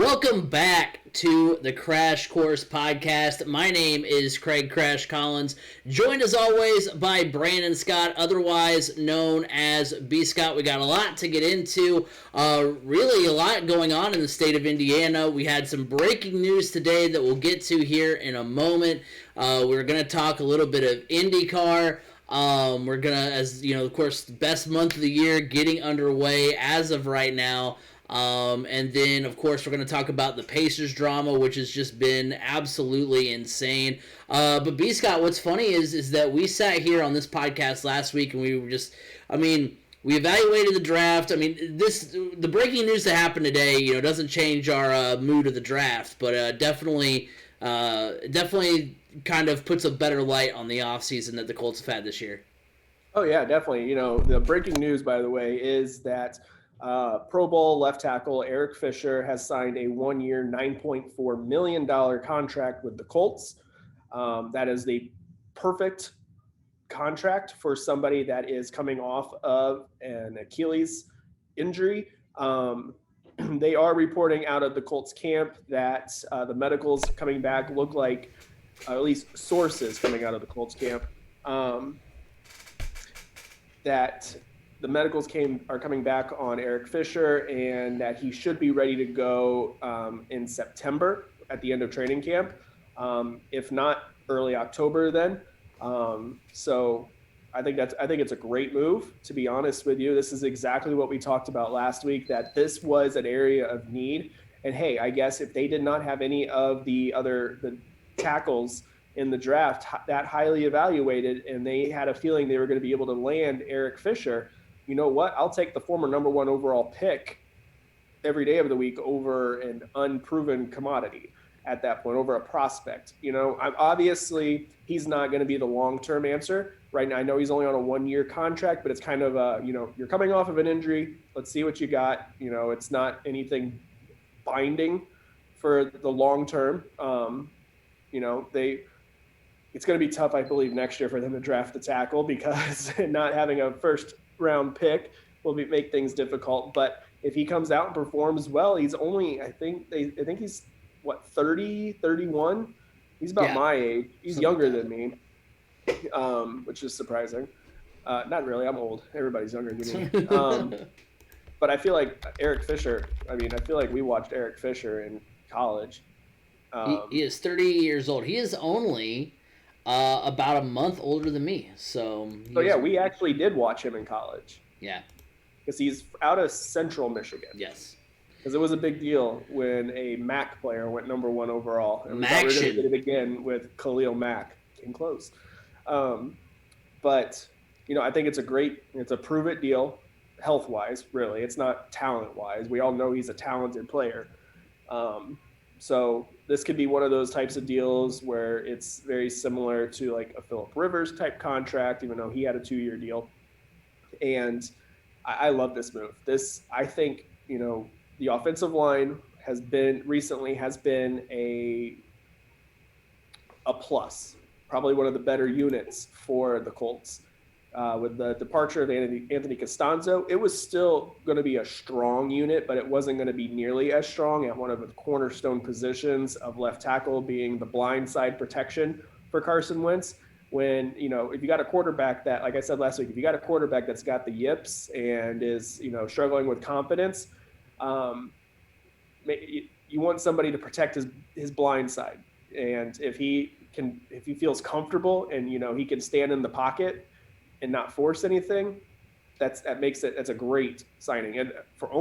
Welcome back to the Crash Course Podcast. My name is Craig Crash Collins, joined as always by Brandon Scott, otherwise known as B. Scott. We got a lot to get into, really a lot going on in the state of Indiana. We had some breaking news today that we'll get to here in a moment. We're going to talk a little bit of IndyCar. We're going to, as you know, of course, the best month of the year getting underway as of right now. And then, of course, we're going to talk about the Pacers drama, which has just been absolutely insane. But B. Scott, what's funny is that we sat here on this podcast last week and we were just, we evaluated the draft. The breaking news that happened today, doesn't change our mood of the draft, but definitely kind of puts a better light on the offseason that the Colts have had this year. Oh, yeah, definitely. The breaking news, by the way, is that Pro Bowl left tackle Eric Fisher has signed a 1-year, $9.4 million contract with the Colts. That is the perfect contract for somebody that is coming off of an Achilles injury. They are reporting out of the Colts camp that the medicals coming back look like, at least sources coming out of the Colts camp, that the medicals are coming back on Eric Fisher and that he should be ready to go in September at the end of training camp, if not early October then. So I think it's a great move, to be honest with you. This is exactly what we talked about last week, that this was an area of need. And hey, I guess if they did not have any of the tackles in the draft that highly evaluated and they had a feeling they were going to be able to land Eric Fisher, you know what? I'll take the former number one overall pick every day of the week over an unproven commodity at that point, over a prospect. Obviously he's not going to be the long-term answer right now. I know he's only on a 1-year contract, but it's kind of you're coming off of an injury. Let's see what you got. It's not anything binding for the long term. It's going to be tough, I believe, next year for them to draft the tackle because not having a first round pick will make things difficult. But if he comes out and performs well, he's only, I think he's 30, 31. He's about my age. He's younger than me, which is surprising. Not really. I'm old. Everybody's younger than me. But I feel like Eric Fisher, I feel like we watched Eric Fisher in college. He is 30 years old. He is only about a month older than me. So we actually did watch him in college. Yeah. Because he's out of Central Michigan. Yes. Because it was a big deal when a MAC player went number 1 overall. And we thought we were going to get it again with Khalil Mack. Came close. But, I think it's a prove-it deal health-wise, really. It's not talent-wise. We all know he's a talented player. So this could be one of those types of deals where it's very similar to like a Phillip Rivers type contract, even though he had a 2-year deal. And I love this move. I think, the offensive line has been a plus, probably one of the better units for the Colts. With the departure of Anthony Costanzo, it was still going to be a strong unit, but it wasn't going to be nearly as strong at one of the cornerstone positions of left tackle, being the blind side protection for Carson Wentz. When, if you got a quarterback that, like I said last week, if you got a quarterback that's got the yips and is, struggling with confidence, you want somebody to protect his blind side. And if he feels comfortable and, he can stand in the pocket and not force anything, that's a great signing. And for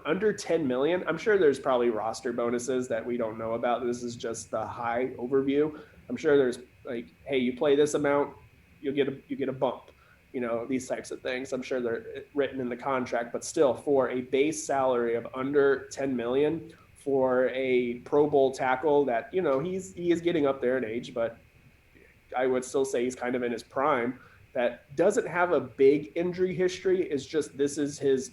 under $10 million, I'm sure there's probably roster bonuses that we don't know about. This is just the high overview. I'm sure there's like, hey, you play this amount, you get a bump, these types of things. I'm sure they're written in the contract, but still, for a base salary of under $10 million for a Pro Bowl tackle that, he is getting up there in age, but I would still say he's kind of in his prime, that doesn't have a big injury history. It's just, this is his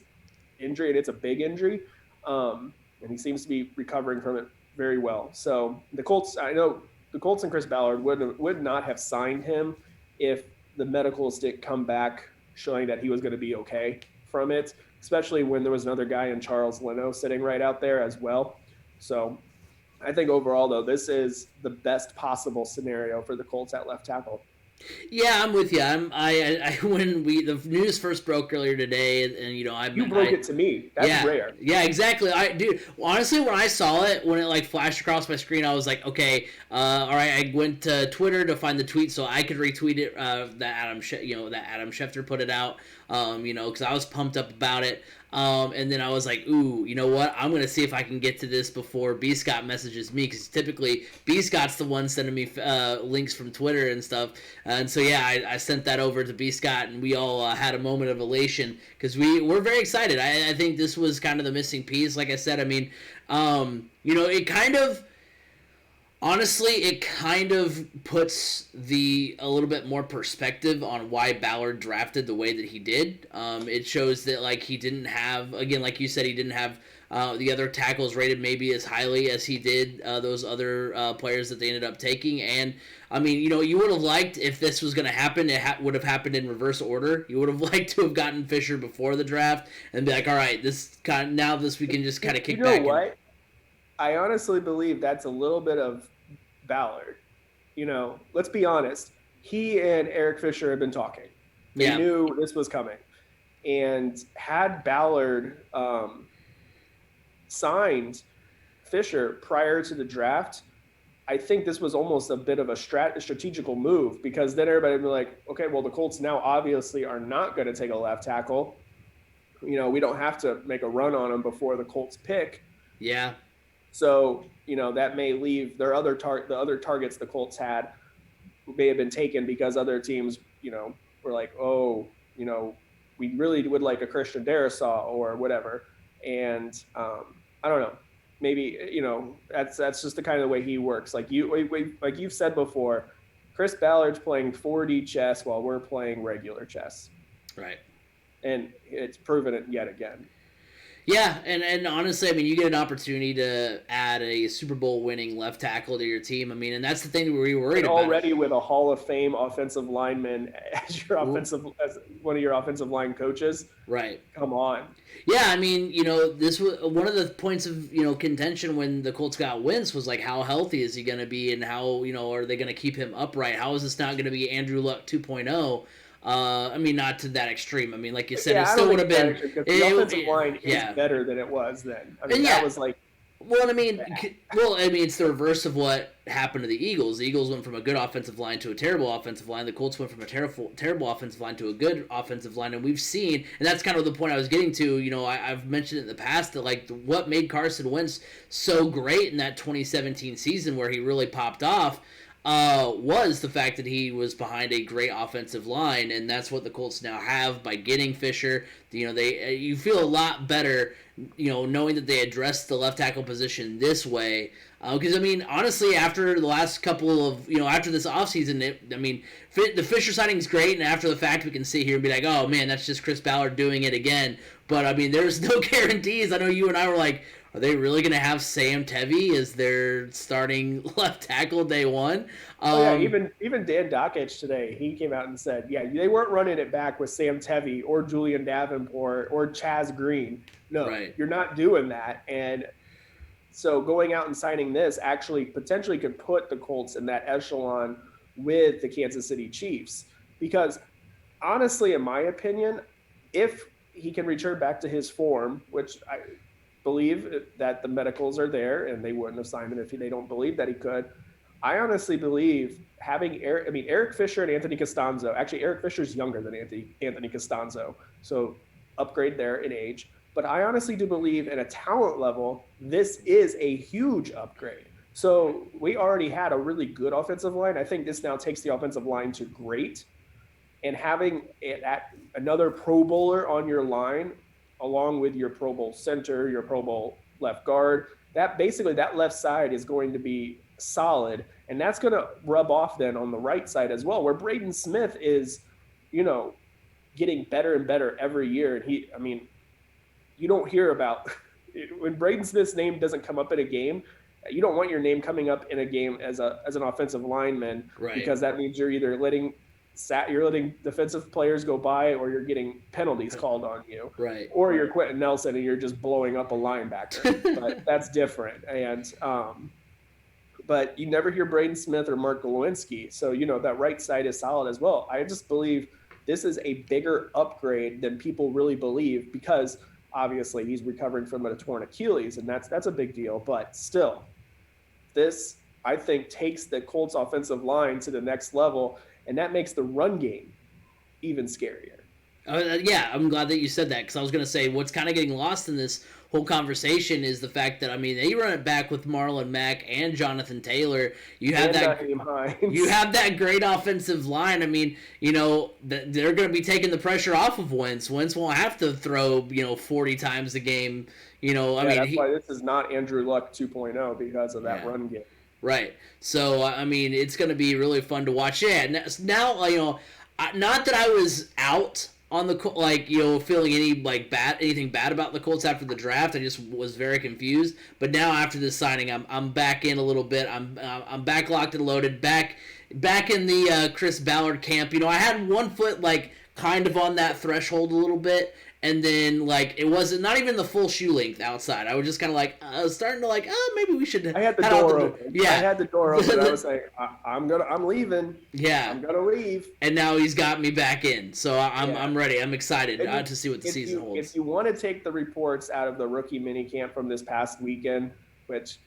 injury and it's a big injury. And he seems to be recovering from it very well. So the Colts, I know the Colts and Chris Ballard would not have signed him if the medicals didn't come back showing that he was going to be okay from it, especially when there was another guy in Charles Leno sitting right out there as well. So I think overall, though, this is the best possible scenario for the Colts at left tackle. Yeah, I'm with you. When the news first broke earlier today, and You broke it to me. That's yeah, rare. yeah, exactly. Dude, honestly, when I saw it, when it like flashed across my screen, I was like, okay, all right. I went to Twitter to find the tweet so I could retweet it. That Adam Schefter put it out. Because I was pumped up about it. And then I was like, ooh, you know what? I'm going to see if I can get to this before B. Scott messages me, because typically B. Scott's the one sending me links from Twitter and stuff. And so, yeah, I sent that over to B. Scott, and we all had a moment of elation because we're very excited. I think this was kind of the missing piece. Like I said, I mean, it kind of... Honestly, it kind of puts a little bit more perspective on why Ballard drafted the way that he did. It shows that like he didn't have, again, like you said, he didn't have the other tackles rated maybe as highly as he did those other players that they ended up taking. And I mean, you would have liked, if this was going to happen, it would have happened in reverse order. You would have liked to have gotten Fisher before the draft and be like, all right, we can just kind of kick back. You know what? I honestly believe that's a little bit of Ballard. Let's be honest. He and Eric Fisher have been talking. They knew this was coming. And had Ballard signed Fisher prior to the draft, I think this was almost a bit of a strategical move, because then everybody would be like, okay, well, the Colts now obviously are not going to take a left tackle. We don't have to make a run on them before the Colts pick. Yeah. So, that may leave the other targets the Colts had may have been taken because other teams, were like, oh, we really would like a Christian Darrisaw or whatever. And I don't know, maybe, that's just the kind of way he works. Like you've said before, Chris Ballard's playing 4D chess while we're playing regular chess. Right. And it's proven it yet again. Yeah, and honestly, I mean, you get an opportunity to add a Super Bowl winning left tackle to your team. I mean, and that's the thing we were worried about. Already with a Hall of Fame offensive lineman as as one of your offensive line coaches. Right. Come on. Yeah, I mean, this was one of the points of, contention when the Colts got Wentz was like, how healthy is he going to be, and how, are they going to keep him upright? How is this not going to be Andrew Luck 2.0? I mean, not to that extreme. I mean, like you said, it still would have been. The offensive line is better than it was then. I mean, that was like. Well, I mean, it's the reverse of what happened to the Eagles. The Eagles went from a good offensive line to a terrible offensive line. The Colts went from a terrible offensive line to a good offensive line, and we've seen, and that's kind of the point I was getting to. I've mentioned it in the past that like what made Carson Wentz so great in that 2017 season where he really popped off. Was the fact that he was behind a great offensive line, and that's what the Colts now have by getting Fisher. You feel a lot better, knowing that they addressed the left tackle position this way. Because I mean, honestly, after the last couple of after this offseason, the Fisher signing is great, and after the fact, we can sit here and be like, oh man, that's just Chris Ballard doing it again. But I mean, there's no guarantees. I know you and I were like, are they really going to have Sam Tevy as their starting left tackle day one? Even Dan Dockich today, he came out and said, they weren't running it back with Sam Tevy or Julian Davenport or Chaz Green. No, right. You're not doing that. And so going out and signing this actually potentially could put the Colts in that echelon with the Kansas City Chiefs. Because honestly, in my opinion, if he can return back to his form, which I believe that the medicals are there and they wouldn't have signed him if they don't believe that he could. I honestly believe having Eric Fisher and Anthony Costanzo. Actually, Eric Fisher's younger than Anthony Costanzo, so upgrade there in age. But I honestly do believe at a talent level, this is a huge upgrade. So we already had a really good offensive line. I think this now takes the offensive line to great. And having another Pro Bowler on your line, along with your Pro Bowl center, your Pro Bowl left guard, that left side is going to be solid. And that's going to rub off then on the right side as well, where Braden Smith is, getting better and better every year. And you don't hear about when Braden Smith's name doesn't come up in a game. You don't want your name coming up in a game as an offensive lineman, right? Because that means you're either letting you're letting defensive players go by, or you're getting penalties called on you, Right. or you're Quentin Nelson and you're just blowing up a linebacker. But that's different. And but you never hear Braden Smith or Mark Glowinski. So, that right side is solid as well. I just believe this is a bigger upgrade than people really believe, because obviously he's recovering from a torn Achilles, and that's a big deal. But still, this, I think, takes the Colts offensive line to the next level, and that makes the run game even scarier. Yeah, I'm glad that you said that, because I was going to say what's kind of getting lost in this whole conversation is the fact that, I mean, they run it back with Marlon Mack and Jonathan Taylor. You have that great offensive line. I mean, they're going to be taking the pressure off of Wentz. Wentz won't have to throw 40 times a game. That's why this is not Andrew Luck 2.0, because of that run game. Right. So I mean, it's going to be really fun to watch. Yeah. Now not that I was out on the feeling anything bad about the Colts after the draft. I just was very confused. But now after this signing, I'm back in a little bit. I'm back locked and loaded. Back in the Chris Ballard camp. I had one foot kind of on that threshold a little bit. And then, it wasn't not even the full shoe length outside. I was just kind of I was starting to maybe we should. I had the door open. Yeah, I had the door open. I was like, I'm leaving. Yeah, I'm gonna leave. And now he's got me back in, so I'm ready. I'm excited to see what the season holds. If you want to take the reports out of the rookie minicamp from this past weekend, which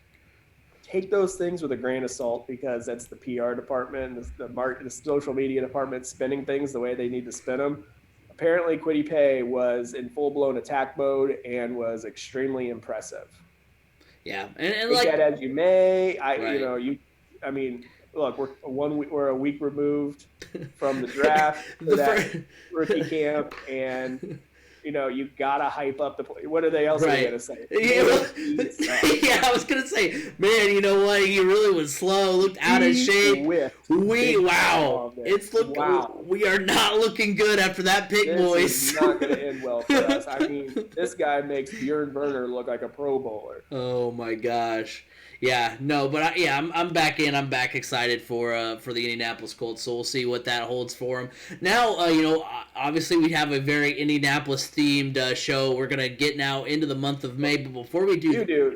take those things with a grain of salt, because that's the PR department, the social media department spinning things the way they need to spin them. Apparently, Kwity Paye was in full-blown attack mode and was extremely impressive. Yeah, and take that as you may. Right. Look, we're a week removed from the draft, rookie camp, and you gotta hype up the play. What are they else going to say? Yeah, I was gonna say, man, you know what? He really was slow, looked out of shape. Wow. We are not looking good after that pick, boys. This is not going to end well for us. I mean, this guy makes Bjorn Werner look like a Pro Bowler. Oh my gosh. Yeah, no, but I'm back in. I'm back excited for the Indianapolis Colts. So we'll see what that holds for them. Now, obviously we have a very Indianapolis themed show. We're gonna get now into the month of May, but before we do,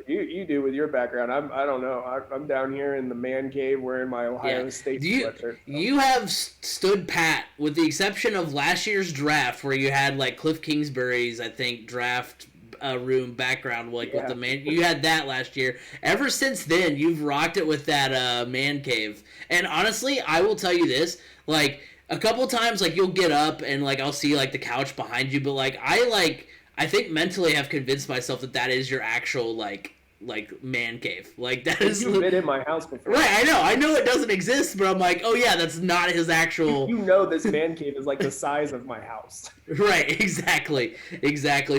you do with your background. I don't know. I'm down here in the man cave wearing my Ohio State sweatshirt. You have stood pat, with the exception of last year's draft, where you had Cliff Kingsbury's, I think, draft room background with the man. You had that last year. Ever since then, you've rocked it with that man cave. And honestly, I will tell you this, a couple times you'll get up and I'll see the couch behind you, but I think mentally have convinced myself that is your actual man cave. That is. You've been in my house before. Right, I know it doesn't exist, but I'm oh yeah, that's not his actual. This man cave is the size of my house. Right, exactly.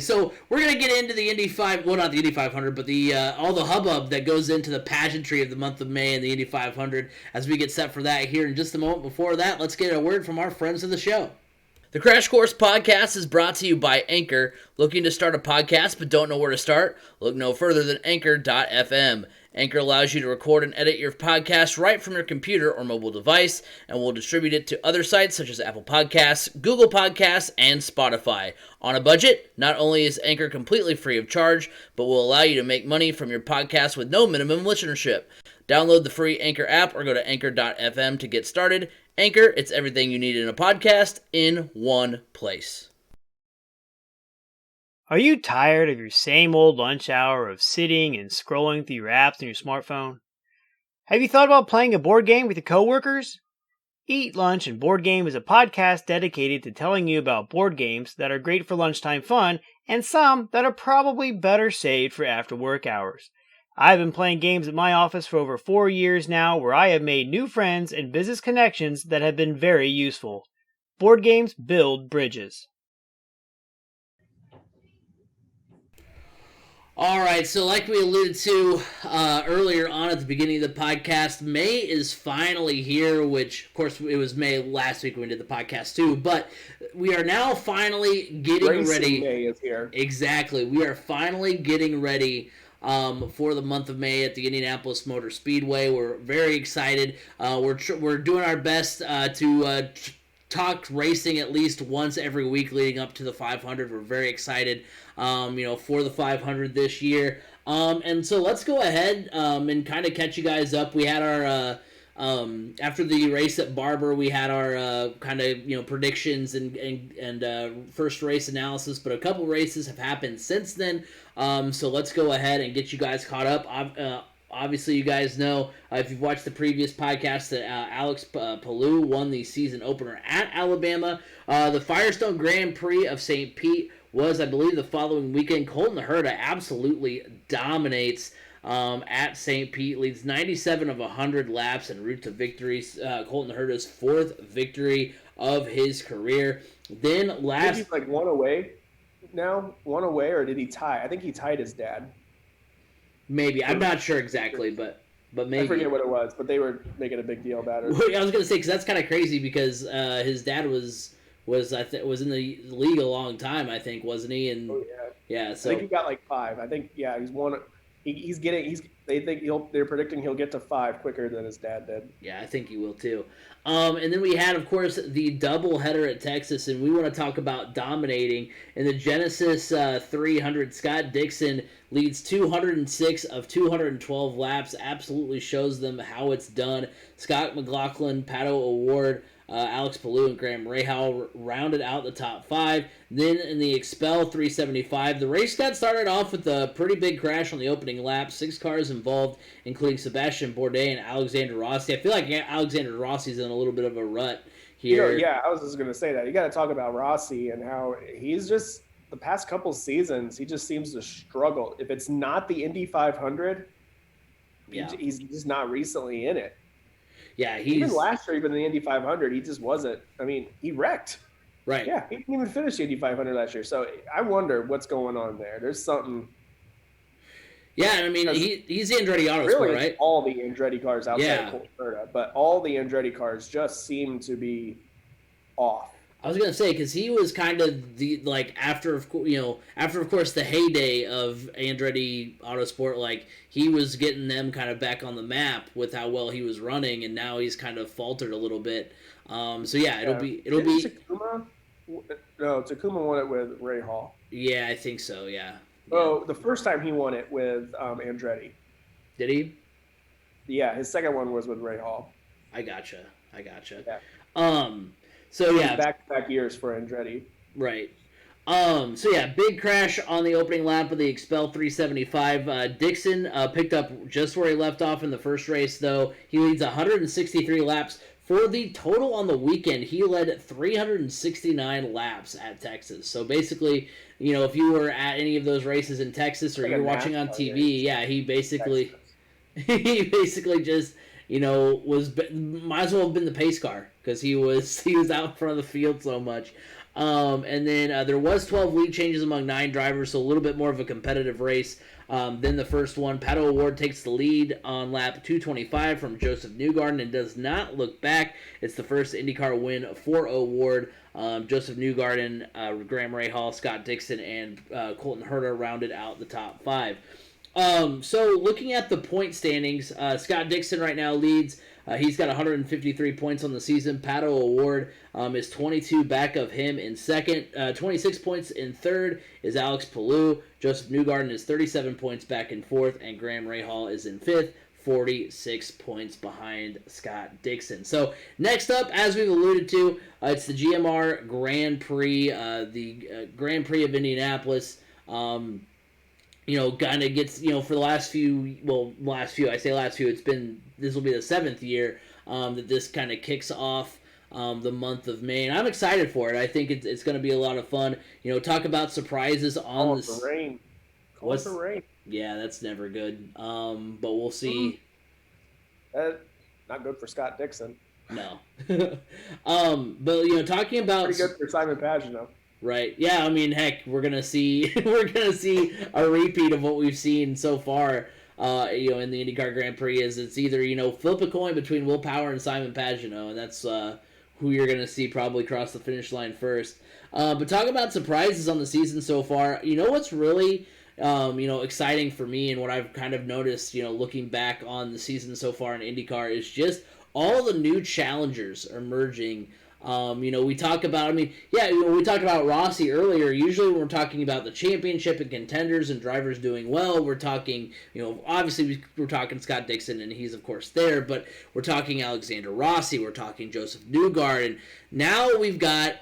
So we're gonna get into the not the Indy 500, but the all the hubbub that goes into the pageantry of the month of May and the Indy 500 as we get set for that here in just a moment. Before that, let's get a word from our friends of the show. The Crash Course Podcast is brought to you by Anchor. Looking to start a podcast but don't know where to start? Look no further than Anchor.fm. Anchor allows you to record and edit your podcast right from your computer or mobile device, and will distribute it to other sites such as Apple Podcasts, Google Podcasts, and Spotify. On a budget, not only is Anchor completely free of charge, but will allow you to make money from your podcast with no minimum listenership. Download the free Anchor app or go to Anchor.fm to get started. Anchor, it's everything you need in a podcast in one place. Are you tired of your same old lunch hour of sitting and scrolling through your apps on your smartphone? Have you thought about playing a board game with your coworkers? Eat Lunch and Board Game is a podcast dedicated to telling you about board games that are great for lunchtime fun and some that are probably better saved for after work hours. I've been playing games at my office for over 4 years now, where I have made new friends and business connections that have been very useful. Board games build bridges. All right, so like we alluded to earlier on at the beginning of the podcast, May is finally here, which, of course, it was May last week when we did the podcast too, but we are now finally getting ready. May is here. Exactly. We are finally getting ready for the month of May at the Indianapolis Motor Speedway. We're very excited. We're doing our best to talked racing at least once every week leading up to the 500. We're very excited, for the 500 this year. And so let's go ahead and kind of catch you guys up. We had our after the race at Barber, we had our kind of predictions and first race analysis, but a couple races have happened since then. So let's go ahead and get you guys caught up. Obviously, you guys know, if you've watched the previous podcast, that Alex Palou won the season opener at Alabama. The Firestone Grand Prix of St. Pete was, I believe, the following weekend. Colton Herta absolutely dominates at St. Pete, leads 97 of 100 laps en route to victory. Colton Herta's fourth victory of his career. Then I think he's like one away now, or did he tie? I think he tied his dad. Maybe. I'm not sure exactly, but maybe. I forget what it was, but they were making a big deal about it. I was going to say, because that's kind of crazy, because his dad was in the league a long time, I think, wasn't he? And yeah, so I think he got like 5. I think he's one. They're predicting he'll get to 5 quicker than his dad did. Yeah, I think he will too. And then we had, of course, the double header at Texas, and we want to talk about dominating. In the Genesis 300, Scott Dixon leads 206 of 212 laps, absolutely shows them how it's done. Scott McLaughlin, Pato O'Ward, Alex Palou, and Graham Rahal rounded out the top 5. Then in the Expel 375, the race got started off with a pretty big crash on the opening lap. 6 cars involved, including Sebastian Bourdais and Alexander Rossi. I feel like Alexander Rossi's in a little bit of a rut here. I was just going to say that. You got to talk about Rossi and how he's just, the past couple seasons, he just seems to struggle. If it's not the Indy 500, he's just not recently in it. Yeah, even last year, even in the Indy 500, he just wasn't. I mean, he wrecked. Right. Yeah, he didn't even finish the Indy 500 last year. So I wonder what's going on there. There's something. Yeah, I mean, he's Andretti Autosport, really, right? All the Andretti cars outside of Colton Herta, but all the Andretti cars just seem to be off. I was gonna say, because he was kind of after of course the heyday of Andretti Autosport, he was getting them kind of back on the map with how well he was running, and now he's kind of faltered a little bit. It'll be. Takuma? No, Takuma won it with Ray Hall. Yeah, I think so. Yeah. Oh, the first time he won it with Andretti. Did he? Yeah, his second one was with Ray Hall. I gotcha. Yeah. So yeah, back-to-back years for Andretti. Right. Big crash on the opening lap of the Expel 375. Dixon picked up just where he left off in the first race, though. He leads 163 laps. For the total on the weekend, he led 369 laps at Texas. So basically, if you were at any of those races in Texas or you're watching on TV, he basically just might as well have been the pace car, because he was out in front of the field so much. And then there was 12 lead changes among 9 drivers, so a little bit more of a competitive race than the first one. Pato O'Ward takes the lead on lap 225 from Joseph Newgarden and does not look back. It's the first IndyCar win for O'Ward. Joseph Newgarden, Graham Rahal, Scott Dixon, and Colton Herta rounded out the top 5. So looking at the point standings, Scott Dixon right now leads. He's got 153 points on the season. Pato O'Ward is 22 back of him in second. 26 points in third is Alex Palou. Joseph Newgarden is 37 points back in fourth, and Graham Rahal is in fifth, 46 points behind Scott Dixon. So next up, as we've alluded to, it's the GMR Grand Prix, the Grand Prix of Indianapolis. Kind of gets, for the last few, this will be the 7th year that this kind of kicks off the month of May, and I'm excited for it. I think it's going to be a lot of fun. Talk about surprises on the rain. Call for rain. Yeah, that's never good. But we'll see. Not good for Scott Dixon. No. But talking about pretty good for Simon Pagenaud. Right. Yeah. I mean, heck, we're gonna see a repeat of what we've seen so far. In the IndyCar Grand Prix, is it's either flip a coin between Will Power and Simon Pagenaud, and that's who you're gonna see probably cross the finish line first. But talk about surprises on the season so far. What's really exciting for me, and what I've kind of noticed, looking back on the season so far in IndyCar, is just all the new challengers emerging. We talk about, we talked about Rossi earlier. Usually when we're talking about the championship and contenders and drivers doing well, we're talking, obviously we're talking Scott Dixon, and he's, of course, there, but we're talking Alexander Rossi, we're talking Joseph Newgarden, and now we've got,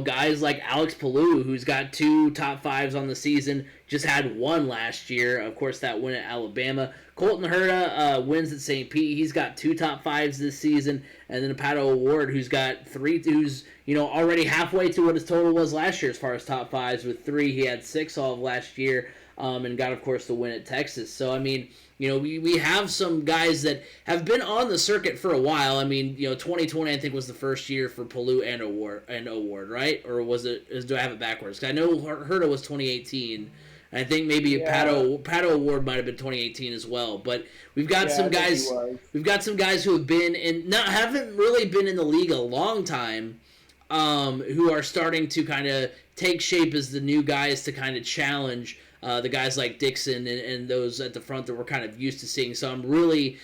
guys like Alex Palou, who's got 2 top 5s on the season, just had 1 last year. Of course, that win at Alabama. Colton Herta wins at St. Pete. He's got 2 top 5s this season. And then Pato O'Ward, who's got 3, who's, already halfway to what his total was last year as far as top 5s with 3. He had 6 all of last year, and got, of course, the win at Texas. So, we have some guys that have been on the circuit for a while. 2020 I think was the first year for Palou and Award, right? Or do I have it backwards? 'Cause I know Herta was 2018. And I think maybe Pato Award might have been 2018 as well. But we've got some guys. We've got some guys who have been haven't really been in the league a long time, who are starting to kind of take shape as the new guys to kind of challenge the guys like Dixon and those at the front that we're kind of used to seeing. So I'm really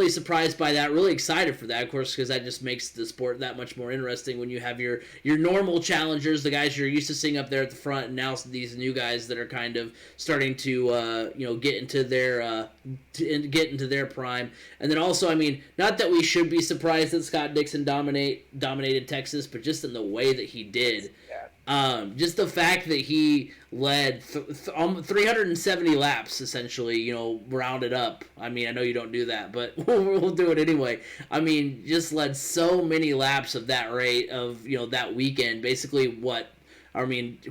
surprised by that. Really excited for that, of course, because that just makes the sport that much more interesting when you have your normal challengers, the guys you're used to seeing up there at the front, and now these new guys that are kind of starting to get into their prime. And then also, not that we should be surprised that Scott Dixon dominated Texas, but just in the way that he did. Just the fact that he led 370 laps, essentially, rounded up. I know you don't do that, but we'll do it anyway. Just led so many laps of that rate of, that weekend. Basically,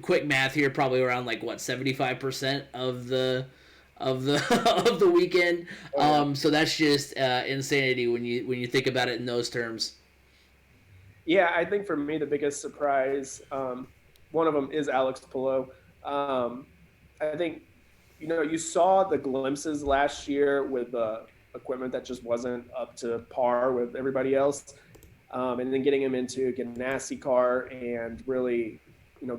quick math here, probably around 75% of the of the weekend. So that's just insanity when you think about it in those terms. Yeah, I think for me the biggest surprise, one of them is Alex Palou. I think, you saw the glimpses last year with equipment that just wasn't up to par with everybody else, and then getting him into a Ganassi car and really,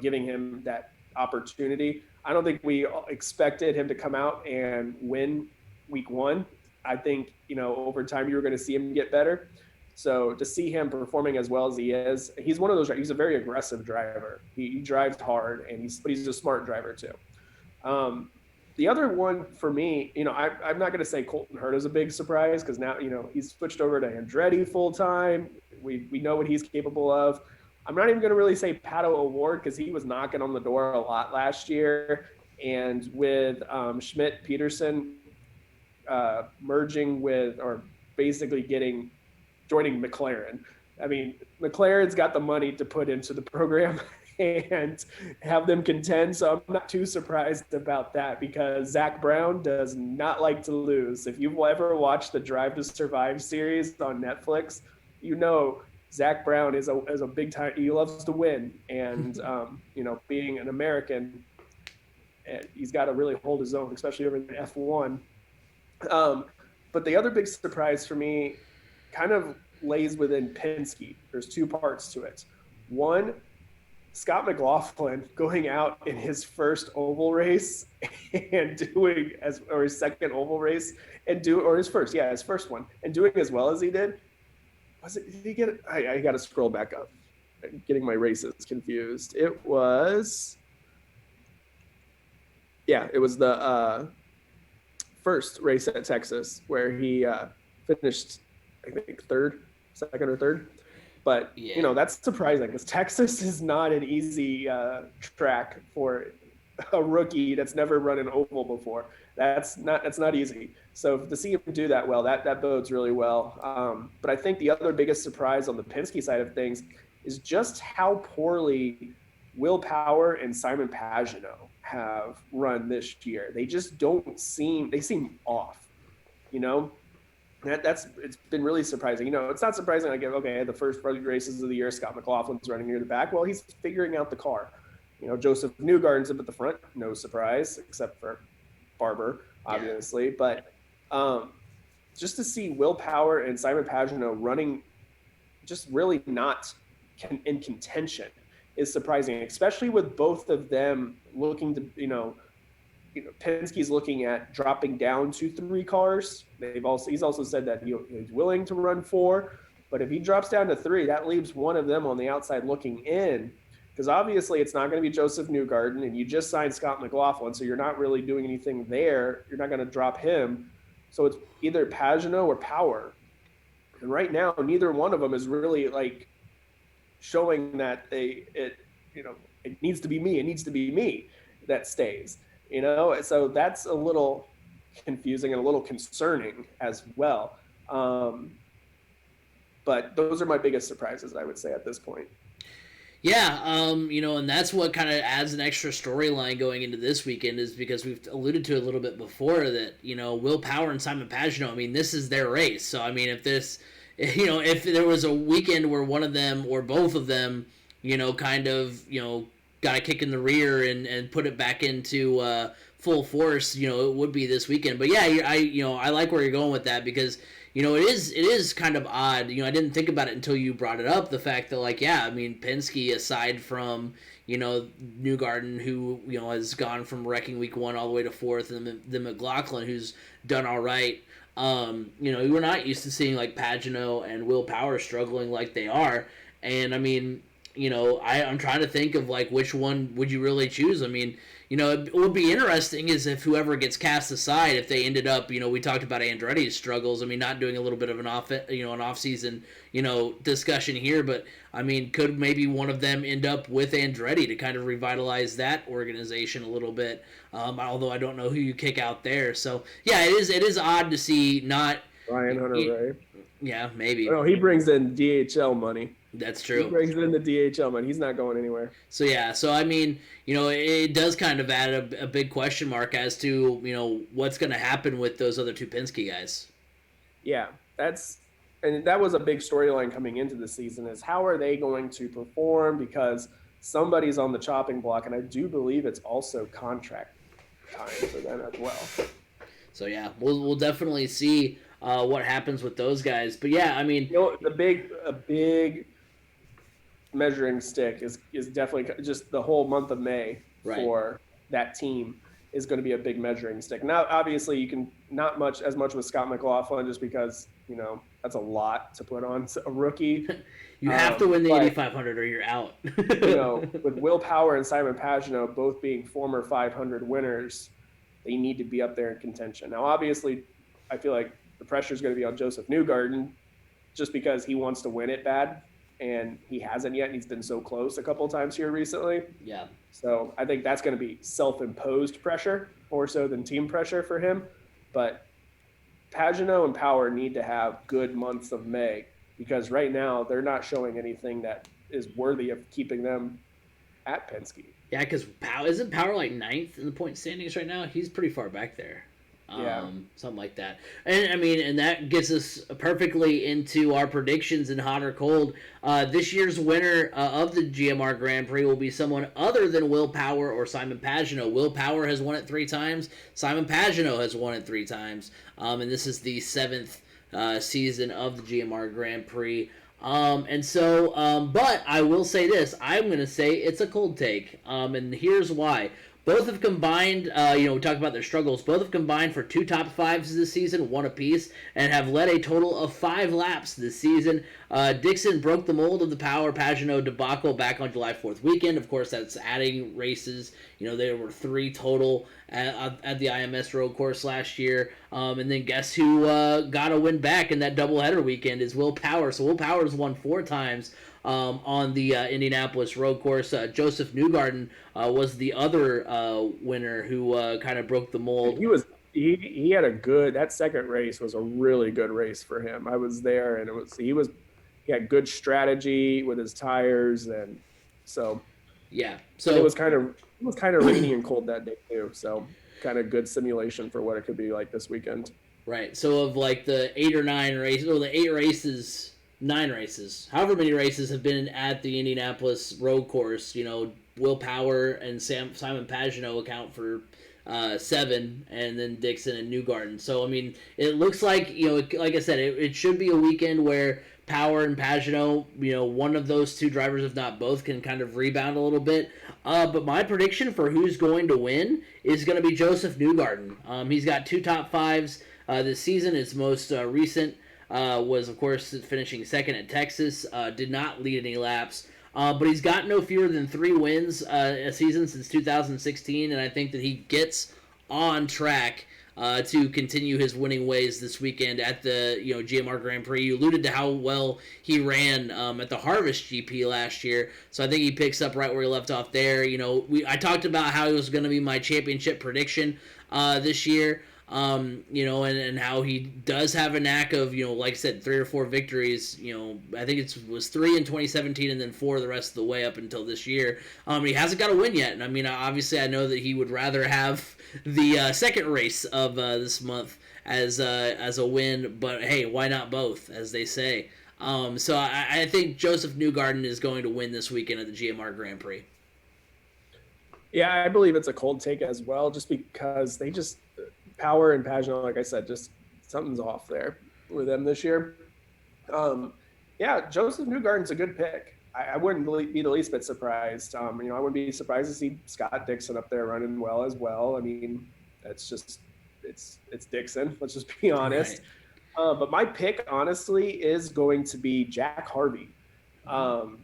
giving him that opportunity. I don't think we expected him to come out and win week 1. I think, over time you were going to see him get better. So to see him performing as well as he is, he's one of those. He's a very aggressive driver. He drives hard, but he's a smart driver too. The other one for me, I'm not going to say Colton Herta is a big surprise because now he's switched over to Andretti full time. We know what he's capable of. I'm not even going to really say Pato O'Ward because he was knocking on the door a lot last year, and with Schmidt Peterson merging with or basically joining McLaren. McLaren's got the money to put into the program and have them contend. So I'm not too surprised about that because Zach Brown does not like to lose. If you've ever watched the Drive to Survive series on Netflix, Zach Brown is a big time. He loves to win. And, being an American, he's got to really hold his own, especially over in F1. But the other big surprise for me kind of lays within Penske. There's 2 parts to it. One, Scott McLaughlin going out in his first oval race and his second oval race his first one and doing as well as he did. Did he get it? I got to scroll back up. I'm getting my races confused. It was the first race at Texas where he finished, I think, second or third. But, that's surprising because Texas is not an easy track for a rookie that's never run an oval before. That's not easy. So to see him do that well, that bodes really well. But I think the other biggest surprise on the Penske side of things is just how poorly Will Power and Simon Pagenaud have run this year. They just they seem off, It's been really surprising. It's not surprising. The first races of the year, Scott McLaughlin's running near the back. Well, he's figuring out the car. Joseph Newgarden's up at the front, no surprise, except for Barber, obviously. Yeah. But just to see Will Power and Simon Pagenaud running just really not in contention is surprising, especially with both of them looking to, Penske's looking at dropping down to 3 cars. He's also said that he's willing to run 4, But if he drops down to 3, that leaves one of them on the outside looking in, because obviously it's not going to be Joseph Newgarden, and you just signed Scott McLaughlin, so you're not really doing anything there. You're not going to drop him. So it's either Pagenaud or Power. And right now, neither one of them is really like showing that it needs to be me. It needs to be me that stays, So that's a little confusing and a little concerning as well. But those are my biggest surprises, I would say, at this point. Yeah, and that's what kind of adds an extra storyline going into this weekend, is because we've alluded to a little bit before that, Will Power and Simon Pagenaud, I mean, this is their race. So, I mean, if there was a weekend where one of them or both of them, got a kick in the rear and put it back into full force, it would be this weekend. But yeah, I like where you're going with that, because it is kind of odd. I didn't think about it until you brought it up. The fact that, Penske, aside from, Newgarden, who, has gone from wrecking week 1 all the way to 4th, and the McLaughlin, who's done all right. We're not used to seeing Pagenaud and Will Power struggling like they are. And I mean, I'm trying to think of which one would you really choose. I mean, it would be interesting is if whoever gets cast aside, if they ended up, we talked about Andretti's struggles. I mean, not doing a little bit of an off-season, discussion here, but I mean, could maybe one of them end up with Andretti to kind of revitalize that organization a little bit? Although I don't know who you kick out there. So yeah, it is odd to see not Ryan Hunter-Ray. Yeah, maybe. No, he brings in DHL money. That's true. He brings in the DHL money. He's not going anywhere. So yeah, I mean, it does kind of add a big question mark as to, what's going to happen with those other two Penske guys. Yeah, that was a big storyline coming into the season, is how are they going to perform, because somebody's on the chopping block, and I do believe it's also contract time for them as well. So yeah, we'll definitely see what happens with those guys. But yeah, I mean, a big measuring stick is definitely just the whole month of May for that team is going to be a big measuring stick. Now, obviously, you can not as much with Scott McLaughlin, just because that's a lot to put on a rookie. You have to win the 8,500 or you're out. With Will Power and Simon Pagenaud both being former 500 winners, they need to be up there in contention. Now, obviously, I feel like the pressure is going to be on Joseph Newgarden, just because he wants to win it bad, and he hasn't yet, and he's been so close a couple of times here recently. Yeah. So I think that's going to be self-imposed pressure more so than team pressure for him. But Pagenaud and Power need to have good months of May, because right now they're not showing anything that is worthy of keeping them at Penske. Yeah, because isn't Power 9th in the point standings right now? He's pretty far back there. Yeah. Something like that. And I mean, and that gets us perfectly into our predictions in hot or cold. This year's winner of the GMR Grand Prix will be someone other than Will Power or Simon Pagenaud. Will Power has won it 3 times. Simon Pagenaud has won it 3 times. And this is the 7th season of the GMR Grand Prix. But I will say this. I'm going to say it's a cold take. And here's why. Both have combined, we talk about their struggles, both have combined for 2 top 5s this season, 1 apiece, and have led a total of 5 laps this season. Dixon broke the mold of the Power Pagenaud debacle back on July 4th weekend. Of course, that's adding races. There were 3 total at the IMS road course last year. And then guess who got a win back in that doubleheader weekend is Will Power. So Will Power's won 4 times. On the Indianapolis road course. Joseph Newgarden was the other winner who kind of broke the mold. He had that second race was a really good race for him. I was there, and he had good strategy with his tires, and so yeah. So it was kind of rainy and cold that day too. So kind of good simulation for what it could be like this weekend. Right. So of the 8 or 9 races, or the 8 races. 9 races, however many races have been at the Indianapolis road course. Will Power and Simon Pagenaud account for 7, and then Dixon and Newgarden. So, I mean, it looks like, like I said, it should be a weekend where Power and Pagenaud, one of those 2 drivers, if not both, can kind of rebound a little bit. But my prediction for who's going to win is going to be Joseph Newgarden. He's got 2 top 5s this season. His most recent was, of course, finishing second at Texas. Did not lead any laps. But he's got no fewer than 3 wins a season since 2016, and I think that he gets on track to continue his winning ways this weekend at the GMR Grand Prix. You alluded to how well he ran at the Harvest GP last year, so I think he picks up right where he left off there. I talked about how he was going to be my championship prediction this year. And how he does have a knack of, like I said, 3 or 4 victories. I think it was 3 in 2017 and then 4 the rest of the way up until this year. He hasn't got a win yet. And I mean, obviously, I know that he would rather have the second race of this month as a win. But hey, why not both, as they say? So I think Joseph Newgarden is going to win this weekend at the GMR Grand Prix. Yeah, I believe it's a cold take as well, just because they just power and passion, like I said, just something's off there with them this year. Joseph Newgarden's a good pick. I wouldn't be the least bit surprised. I wouldn't be surprised to see Scott Dixon up there running well as well. I mean, it's Dixon. Let's just be honest. Right. But my pick, honestly, is going to be Jack Harvey.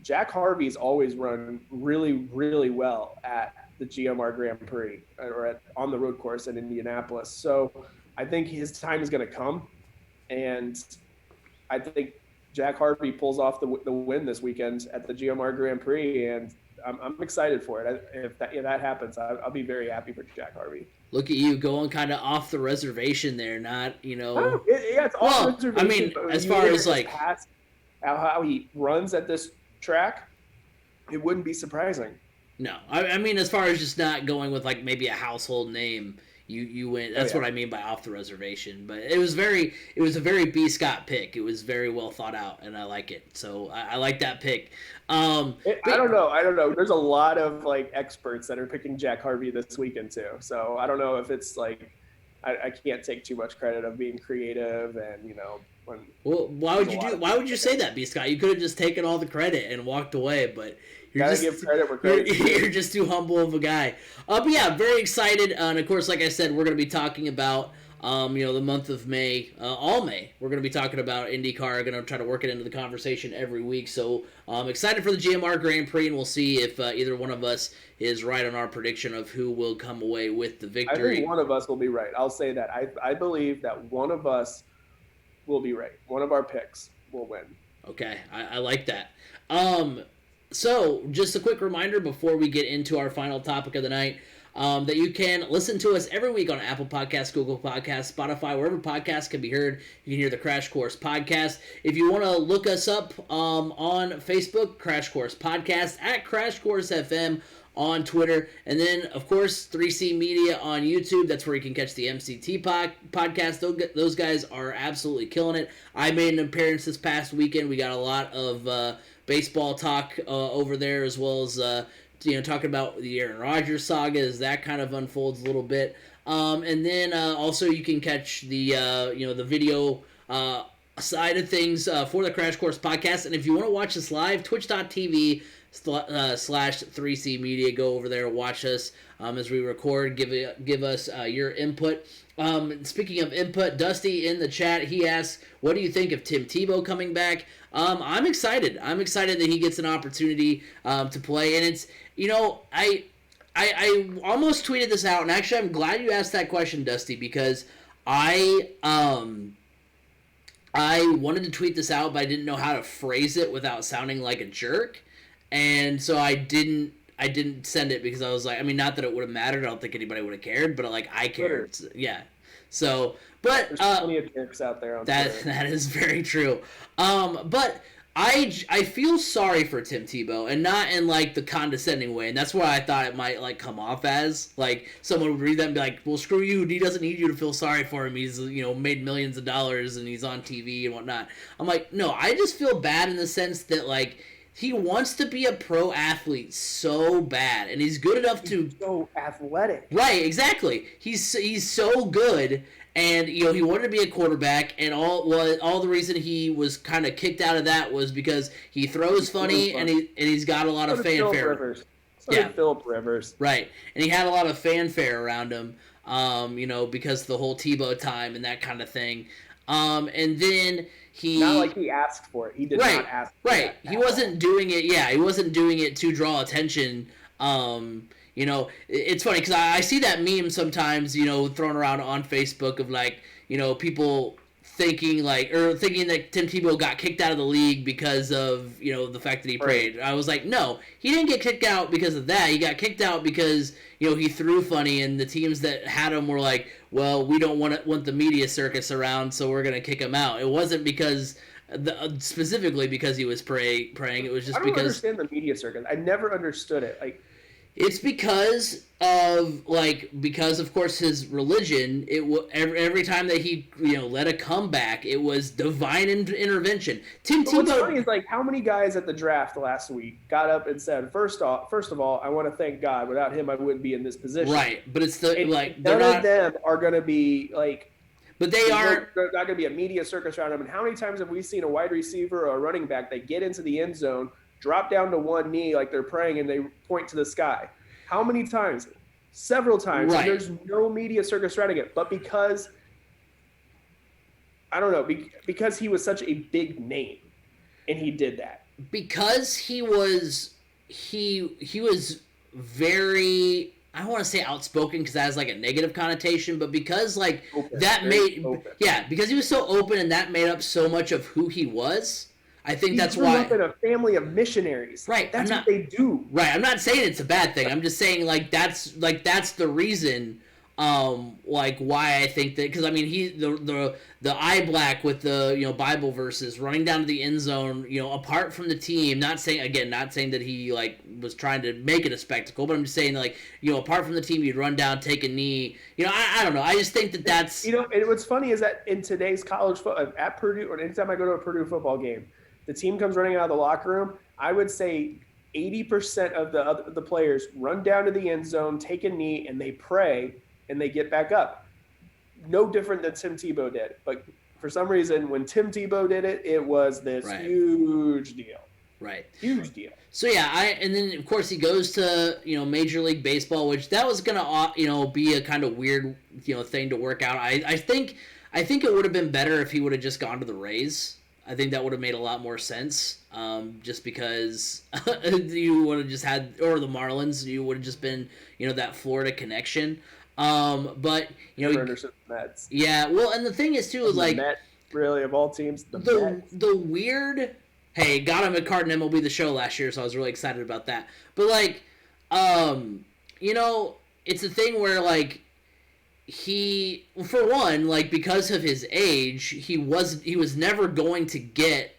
Jack Harvey's always run really, really well at the GMR Grand Prix or on the road course in Indianapolis. So I think his time is going to come, and I think Jack Harvey pulls off the win this weekend at the GMR Grand Prix, and I'm excited for it. If that happens, I'll be very happy for Jack Harvey. Look at you going kind of off the reservation there, not it's off the reservation. I mean, as far as like how he runs at this track, it wouldn't be surprising. No, I mean, as far as just not going with like maybe a household name, you win. That's what I mean by off the reservation. But it was a very B. Scott pick. It was very well thought out, and I like it. So I like that pick. I don't know. There's a lot of like experts that are picking Jack Harvey this weekend too. So I don't know if it's like I can't take too much credit of being creative and why would you say that, B. Scott? You could have just taken all the credit and walked away, but. Give credit where credit's due. You're just too humble of a guy. But yeah, very excited. And of course, like I said, we're going to be talking about, the month of May, all May. We're going to be talking about IndyCar. Going to try to work it into the conversation every week. So I'm excited for the GMR Grand Prix, and we'll see if either one of us is right on our prediction of who will come away with the victory. I think one of us will be right. I'll say that. I believe that one of us will be right. One of our picks will win. Okay, I like that. So, just a quick reminder before we get into our final topic of the night, that you can listen to us every week on Apple Podcasts, Google Podcasts, Spotify, wherever podcasts can be heard. You can hear the Crash Course Podcast. If you want to look us up on Facebook, Crash Course Podcast, at Crash Course FM on Twitter, and then, of course, 3C Media on YouTube. That's where you can catch the MCT podcast. Those guys are absolutely killing it. I made an appearance this past weekend. We got a lot of baseball talk over there, as well as talking about the Aaron Rodgers saga as that kind of unfolds a little bit, and then also you can catch the the video side of things for the Crash Course Podcast. And if you want to watch us live, twitch.tv /3C Media. Go over there, watch us as we record. Give us your input. Speaking of input, Dusty in the chat, he asks, what do you think of Tim Tebow coming back? I'm excited. I'm excited that he gets an opportunity to play. And it's, I almost tweeted this out, and actually I'm glad you asked that question, Dusty, because I wanted to tweet this out, but I didn't know how to phrase it without sounding like a jerk. And so I didn't send it because I was like, I mean, not that it would have mattered. I don't think anybody would have cared, but like I cared. Yeah. So, but there's plenty of jerks out there on Twitter. That is very true. But I feel sorry for Tim Tebow, and not in like the condescending way, and that's why I thought it might like come off as like someone would read that and be like, well, screw you. He doesn't need you to feel sorry for him. He's made millions of dollars and he's on TV and whatnot. I'm like, no, I just feel bad in the sense that like. He wants to be a pro athlete so bad, and he's good enough to. He's so athletic. Right, exactly. He's so good, and he wanted to be a quarterback, and all the reason he was kind of kicked out of that was because he throws funny, and he's got a lot of fanfare. Phillip Rivers. Right, and he had a lot of fanfare around him, because of the whole Tebow time and that kind of thing, and then. Not like he asked for it. He did not ask for it. He wasn't doing it. Yeah, he wasn't doing it to draw attention. You know, it's funny because I see that meme sometimes, you know, thrown around on Facebook of like, you know, people thinking that Tim Tebow got kicked out of the league because of, you know, the fact that he prayed. I was like, no, he didn't get kicked out because of that. He got kicked out because, you know, he threw funny, and the teams that had him were like, well, we don't want the media circus around, so we're gonna kick him out. It wasn't because specifically because he was praying. It was just because I don't understand the media circus. I never understood it. Like, it's because of course his religion. Every time that he, you know, led a comeback, it was divine intervention. What's funny is like how many guys at the draft last week got up and said, first of all, I want to thank God. Without him, I wouldn't be in this position. Right, but it's none of them are going to be like. But there's not going to be a media circus around them. And how many times have we seen a wide receiver or a running back, they get into the end zone, drop down to one knee like they're praying, and they point to the sky? How many times? Several times. Right. And there's no media circus surrounding it. But because, I don't know, because he was such a big name, and he did that. Because he was very, I don't want to say outspoken because that has like a negative connotation, but because like because he was so open and that made up so much of who he was. I think that's why. He grew up in a family of missionaries. Right. That's what they do. Right. I'm not saying it's a bad thing. I'm just saying that's the reason, why I think that, because I mean the eye black with the, you know, Bible verses running down to the end zone, you know, apart from the team. Not saying that he like was trying to make it a spectacle, but I'm just saying like, you know, apart from the team, you'd run down, take a knee. You know, I don't know. I just think that's, you know, and what's funny is that in today's college football at Purdue, or anytime I go to a Purdue football game, the team comes running out of the locker room, I would say 80% of the players run down to the end zone, take a knee, and they pray, and they get back up. No different than Tim Tebow did. But for some reason, when Tim Tebow did it, it was this huge deal. Right. Huge deal. So yeah, and then of course he goes to, you know, Major League Baseball, which that was gonna, you know, be a kind of weird, you know, thing to work out. I think it would have been better if he would have just gone to the Rays. I think that would have made a lot more sense, just because you would have just had, or the Marlins, you would have just been, you know, that Florida connection. But you know, the Mets. Yeah, well, and the thing is too is like Mets, really, of all teams, the weird. Hey, got him at Card and MLB The Show last year, so I was really excited about that. But like, you know, it's a thing where like, he, for one, like, because of his age, he was never going to get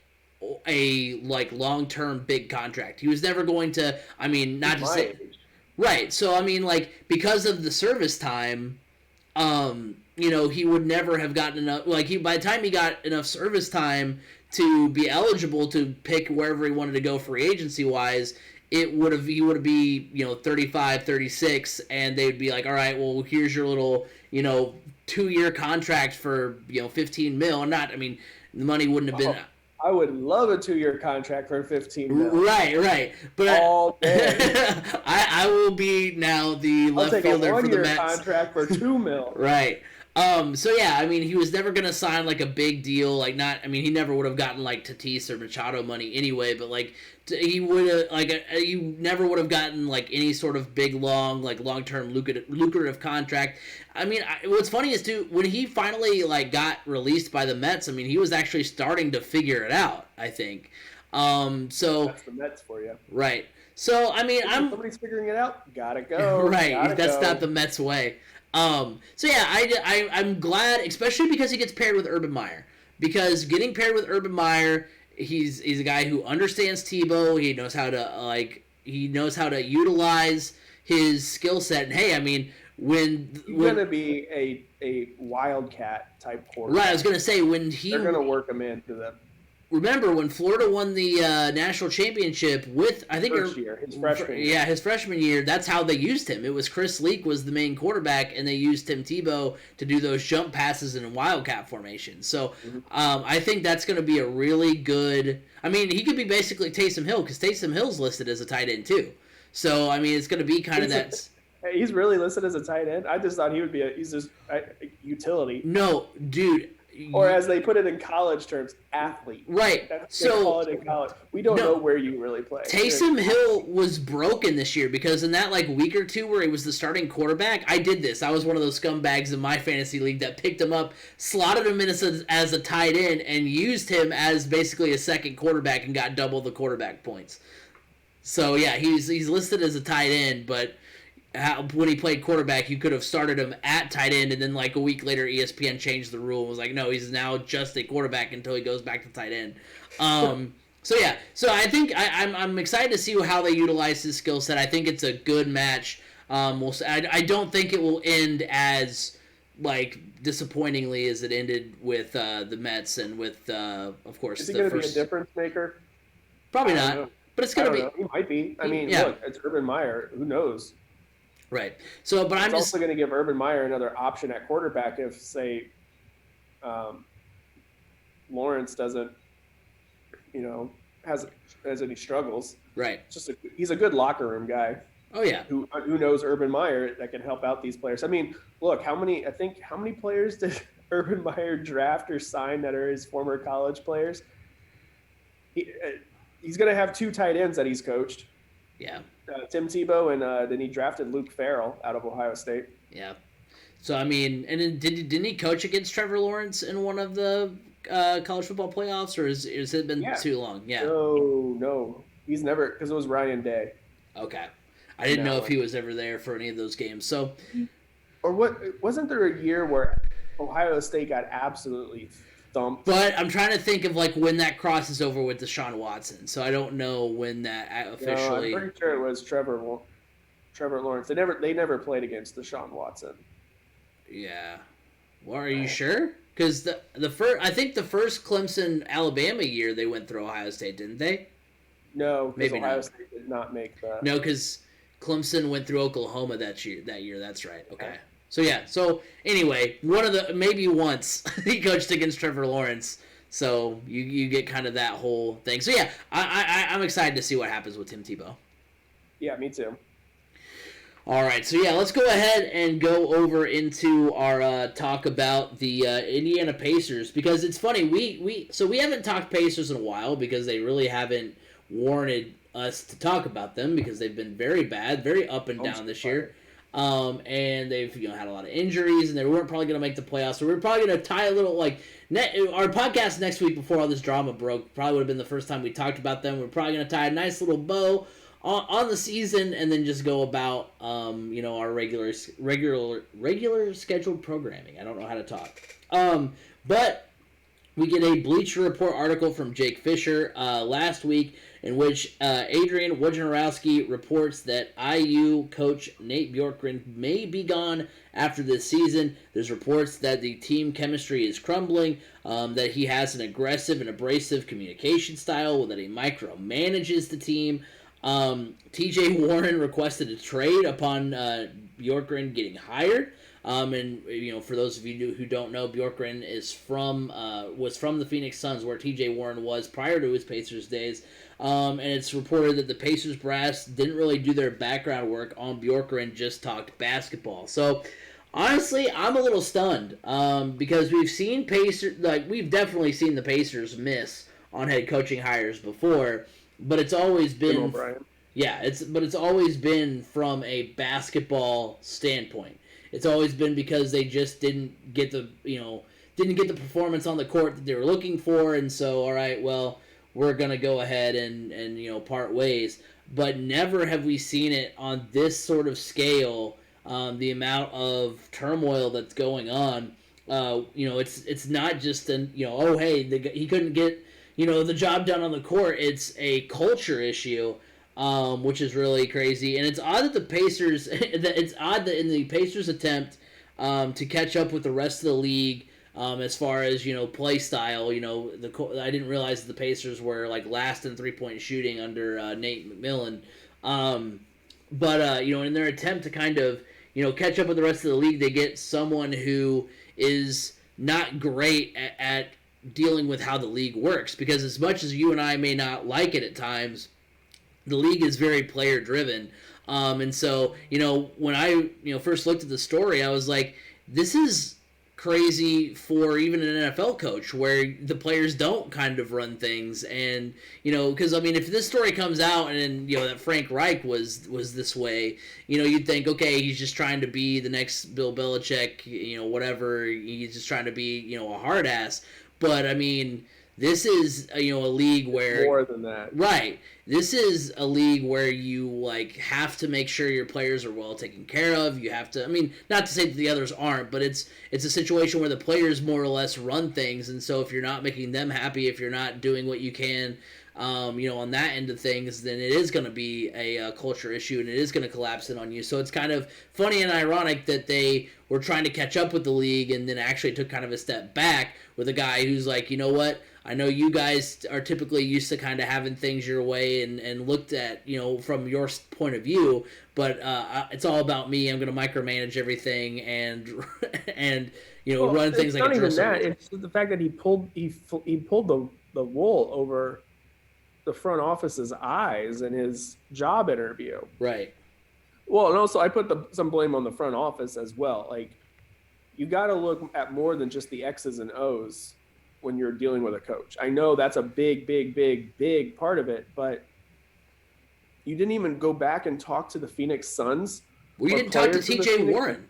a like long-term big contract. He was never going to, I mean, not to say right. So I mean, like, because of the service time, you know, he would never have gotten enough, like, by the time he got enough service time to be eligible to pick wherever he wanted to go free agency wise, he would be, you know, 35, 36, and they'd be like, all right, well, here's your little, you know, 2-year contract for, you know, $15 million. Not, I mean, the money wouldn't have been. I would love a 2-year contract for $15 million. Right. But all day. I will be now the left fielder for the Mets. I'll take a 1-year contract for $2 million. Right. So yeah, I mean, he was never gonna sign like a big deal, like not. I mean, he never would have gotten like Tatis or Machado money anyway. But like, he would have you never would have gotten like any sort of big long-term lucrative contract. I mean, what's funny is too, when he finally like got released by the Mets, I mean, he was actually starting to figure it out, I think. So that's the Mets for you, right? So I mean, somebody's figuring it out. Gotta go. Right. That's not the Mets way. So yeah, I'm glad, especially because he gets paired with Urban Meyer. Because getting paired with Urban Meyer, he's a guy who understands Tebow. He knows how to utilize his skill set. And hey, I mean, he's gonna be a wildcat type quarterback. Right, I was gonna say they're gonna work him into them. Remember when Florida won the national championship with, I think, his freshman year. Yeah, his freshman year. That's how they used him. It was Chris Leak was the main quarterback, and they used Tim Tebow to do those jump passes in wildcat formation. So I think that's going to be a really good. I mean, he could be basically Taysom Hill, because Taysom Hill's listed as a tight end too. So I mean, it's going to be kind of that. He's really listed as a tight end. I just thought he would be he's just a utility. No, dude. Or as they put it in college terms, athlete. Right. That's what they call it in college. We don't know where you really play. Taysom Hill was broken this year because in that week or two where he was the starting quarterback, I did this. I was one of those scumbags in my fantasy league that picked him up, slotted him in as a tight end, and used him as basically a second quarterback and got double the quarterback points. So yeah, he's listed as a tight end, but when he played quarterback, you could have started him at tight end, and then a week later, ESPN changed the rule and was like, no, he's now just a quarterback until he goes back to tight end. So yeah, so I think I'm excited to see how they utilize his skill set. I think it's a good match. I don't think it will end as disappointingly as it ended with the Mets and with of course. Is he going to be a difference maker? Probably not, but it's going to be. He might be. I mean, look, it's Urban Meyer. Who knows? Right. So, but I'm also going to give Urban Meyer another option at quarterback if, say, Lawrence doesn't, has any struggles. Right. He's a good locker room guy. Oh yeah. Who knows Urban Meyer that can help out these players. I mean, look, how many players did Urban Meyer draft or sign that are his former college players? He's going to have 2 tight ends that he's coached. Yeah. Tim Tebow, and then he drafted Luke Farrell out of Ohio State. Yeah. So, I mean, and then didn't he coach against Trevor Lawrence in one of the college football playoffs, or has it been too long? Yeah. No. He's never, because it was Ryan Day. Okay. I didn't know if he was ever there for any of those games. So, or wasn't there a year where Ohio State got absolutely thumped? But I'm trying to think of when that crosses over with Deshaun Watson. So I don't know when that officially. No, I'm pretty sure it was Trevor Lawrence. They never played against Deshaun Watson. Yeah. Well, are you sure? Because I think the first Clemson Alabama year they went through Ohio State, didn't they? No, because Ohio State did not make the. No, because Clemson went through Oklahoma that year. That's right. Okay. So yeah. So anyway, maybe once he coached against Trevor Lawrence. So you get kind of that whole thing. So yeah, I'm excited to see what happens with Tim Tebow. Yeah, me too. All right, so yeah, let's go ahead and go over into our talk about the Indiana Pacers, because it's funny we haven't talked Pacers in a while because they really haven't warranted us to talk about them because they've been very bad, very up and down this year. And they've had a lot of injuries, and they weren't probably going to make the playoffs. So we're probably going to tie a little our podcast next week before all this drama broke. Probably would have been the first time we talked about them. We're probably going to tie a nice little bow on the season, and then just go about our regular scheduled programming. I don't know how to talk, but we get a Bleacher Report article from Jake Fisher last week, in which Adrian Wojnarowski reports that IU coach Nate Bjorkgren may be gone after this season. There's reports that the team chemistry is crumbling, that he has an aggressive and abrasive communication style, that he micromanages the team. TJ Warren requested a trade upon Bjorkgren getting hired. And for those of you who don't know, Bjorkgren was from the Phoenix Suns, where TJ Warren was prior to his Pacers days. And it's reported that the Pacers brass didn't really do their background work on Bjorkgren, just talked basketball. So honestly, I'm a little stunned because we've definitely seen the Pacers miss on head coaching hires before, but it's always been it's always been from a basketball standpoint. It's always been because they just didn't get the performance on the court that they were looking for, and so all right, well, we're gonna go ahead and part ways. But never have we seen it on this sort of scale. The amount of turmoil that's going on. It's not just he couldn't get the job done on the court. It's a culture issue. Which is really crazy, and it's odd that the Pacers. It's odd that in the Pacers' attempt to catch up with the rest of the league, as far as play style, I didn't realize that the Pacers were last in 3-point shooting under Nate McMillan. But in their attempt to kind of catch up with the rest of the league, they get someone who is not great at dealing with how the league works. Because as much as you and I may not like it at times, the league is very player driven. And so, when I first looked at the story, I was like, this is crazy for even an NFL coach where the players don't kind of run things. And, because, I mean, if this story comes out and, that Frank Reich was this way, you'd think, okay, he's just trying to be the next Bill Belichick, whatever. He's just trying to be, a hard ass. But, I mean, this is, a league where... More than that. Right. This is a league where you, have to make sure your players are well taken care of. You have to... I mean, not to say that the others aren't, but it's a situation where the players more or less run things. And so if you're not making them happy, if you're not doing what you can, on that end of things, then it is going to be a culture issue, and it is going to collapse in on you. So it's kind of funny and ironic that they were trying to catch up with the league and then actually took kind of a step back with a guy who's like, you know what? I know you guys are typically used to kind of having things your way and looked at, from your point of view, but it's all about me. I'm going to micromanage everything and run things like a drill sergeant. It's not even that. It's the fact that he pulled the wool over the front office's eyes in his job interview. Right. Well, and also I put some blame on the front office as well. Like, you got to look at more than just the X's and O's when you're dealing with a coach. I know that's a big, big, big, big part of it, but you didn't even go back and talk to the Phoenix Suns. Well, you didn't talk to TJ Warren.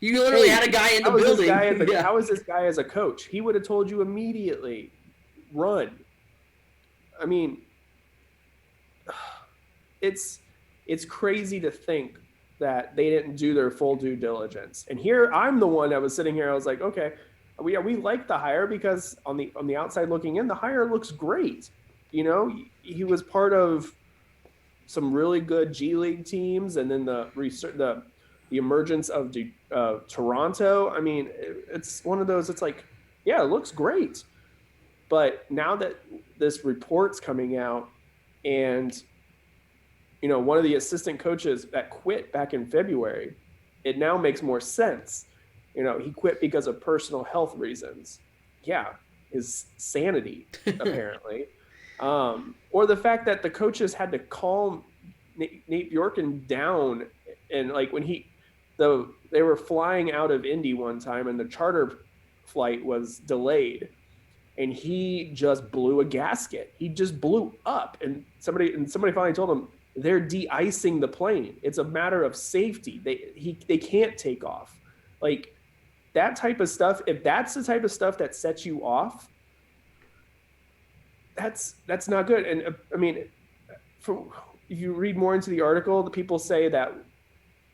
You literally had a guy in the building. How is this guy as a coach? He would have told you immediately, run. I mean, it's crazy to think that they didn't do their full due diligence. And here, I'm the one that was sitting here. I was like, okay, we like the hire because on the outside looking in, the hire looks great. He was part of some really good G League teams, and then the emergence of Toronto. I mean, it's one of those. It's like, yeah, it looks great, but now that this report's coming out, and one of the assistant coaches that quit back in February, it now makes more sense. He quit because of personal health reasons. Yeah, his sanity, apparently. Or the fact that the coaches had to calm Nate Bjorken down, and when they were flying out of Indy one time and the charter flight was delayed, and he just blew a gasket. He just blew up, and somebody finally told him they're de-icing the plane. It's a matter of safety. They can't take off. That type of stuff, if that's the type of stuff that sets you off, that's not good. And I mean, if you read more into the article, the people say that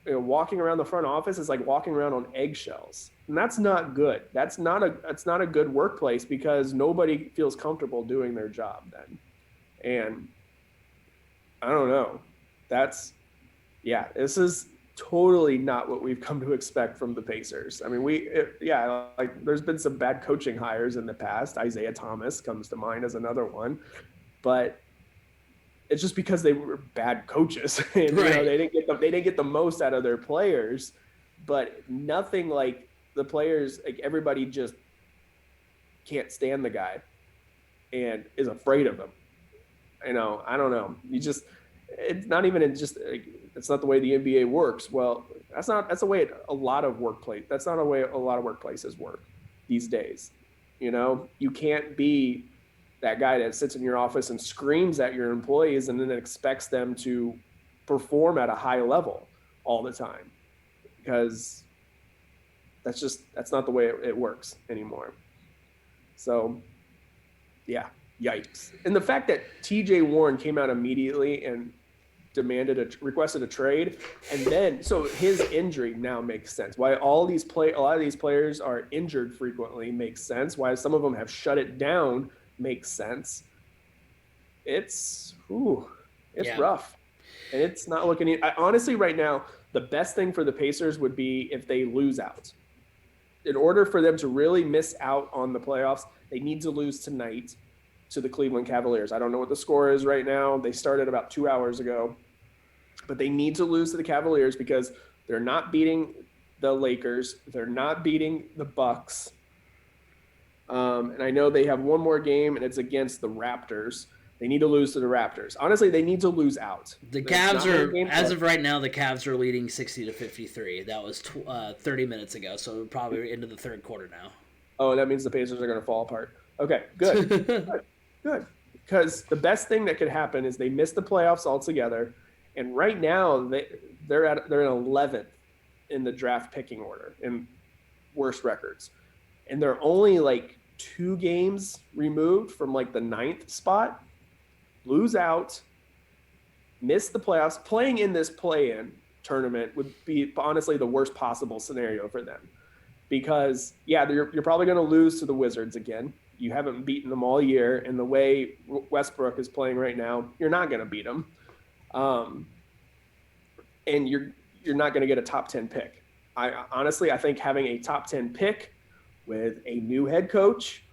walking around the front office is like walking around on eggshells, and that's not good. That's not a good workplace, because nobody feels comfortable doing their job then. And I don't know. This is totally not what we've come to expect from the Pacers. I mean, there's been some bad coaching hires in the past. Isaiah Thomas comes to mind as another one, but it's just because they were bad coaches, and right. They didn't get the most out of their players. But nothing like the players. Like, everybody just can't stand the guy and is afraid of him. I don't know. It's not even it's not the way the NBA works. Well, that's the way a lot of workplaces work these days. You can't be that guy that sits in your office and screams at your employees and then expects them to perform at a high level all the time, because that's not the way it works anymore. So, yeah. Yikes. And the fact that TJ Warren came out immediately and requested a trade, and then so his injury now makes sense. Why a lot of these players are injured frequently makes sense. Why some of them have shut it down makes sense. It's rough. And it's not looking honestly right now, the best thing for the Pacers would be if they lose out. In order for them to really miss out on the playoffs, they need to lose tonight to the Cleveland Cavaliers. I don't know what the score is right now. They started about 2 hours ago, but they need to lose to the Cavaliers because they're not beating the Lakers. They're not beating the Bucks. And I know they have one more game, and it's against the Raptors. They need to lose to the Raptors. Honestly, they need to lose out. The There's Cavs not many are, games as left. of right now, the Cavs are leading 60-53. That was 30 minutes ago, so we're probably into the third quarter now. Oh, that means the Pacers are going to fall apart. Okay, good. Good. Because the best thing that could happen is they miss the playoffs altogether. And right now, they're in 11th in the draft picking order in worst records. And they're only like 2 games removed from like the 9th spot. Lose out, miss the playoffs. Playing in this play-in tournament would be honestly the worst possible scenario for them. Because, yeah, you're probably going to lose to the Wizards again. You haven't beaten them all year. And the way Westbrook is playing right now, you're not going to beat them. And you're not going to get a top 10 pick. I think having a top 10 pick with a new head coach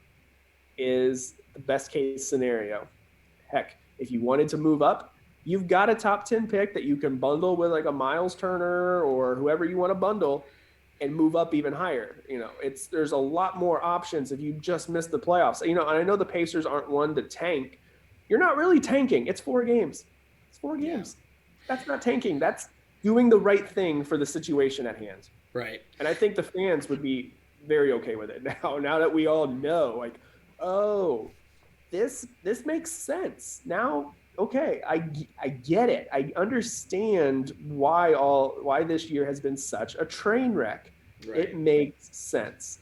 is the best case scenario. Heck, if you wanted to move up, you've got a top 10 pick that you can bundle with like a Miles Turner or whoever you want to bundle and move up even higher. There's a lot more options if you just miss the playoffs. And I know the Pacers aren't one to tank. You're not really tanking. It's 4 games. It's 4 games. Yeah. That's not tanking. That's doing the right thing for the situation at hand. Right. And I think the fans would be very okay with it now that we all know, like, oh, this makes sense. Now, okay, I get it. I understand why this year has been such a train wreck. Right. It makes sense.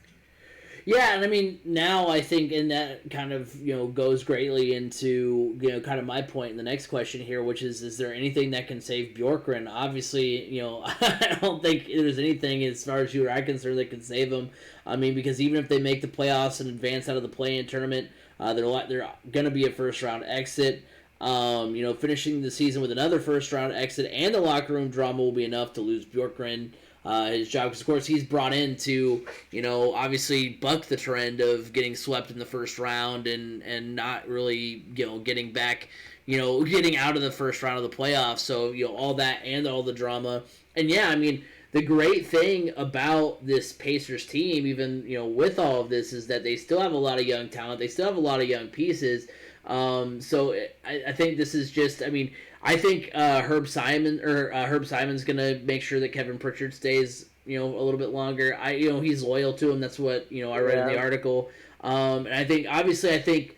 Yeah, and I mean, now I think, and that kind of, goes greatly into, kind of my point in the next question here, which is there anything that can save Bjorkgren? Obviously, I don't think there's anything as far as you or I concerned that can save him. I mean, because even if they make the playoffs and advance out of the play-in tournament, they're going to be a first-round exit. Finishing the season with another first-round exit and the locker room drama will be enough to lose Bjorkgren his job, because of course he's brought in to obviously buck the trend of getting swept in the first round and not really getting back, getting out of the first round of the playoffs. So all that and all the drama. And yeah, I mean, the great thing about this Pacers team, even with all of this, is that they still have a lot of young talent. They still have a lot of young pieces. So I think this is just, I mean, I think Herb Simon's gonna make sure that Kevin Pritchard stays, a little bit longer. He's loyal to him. That's what I read in the article. And I think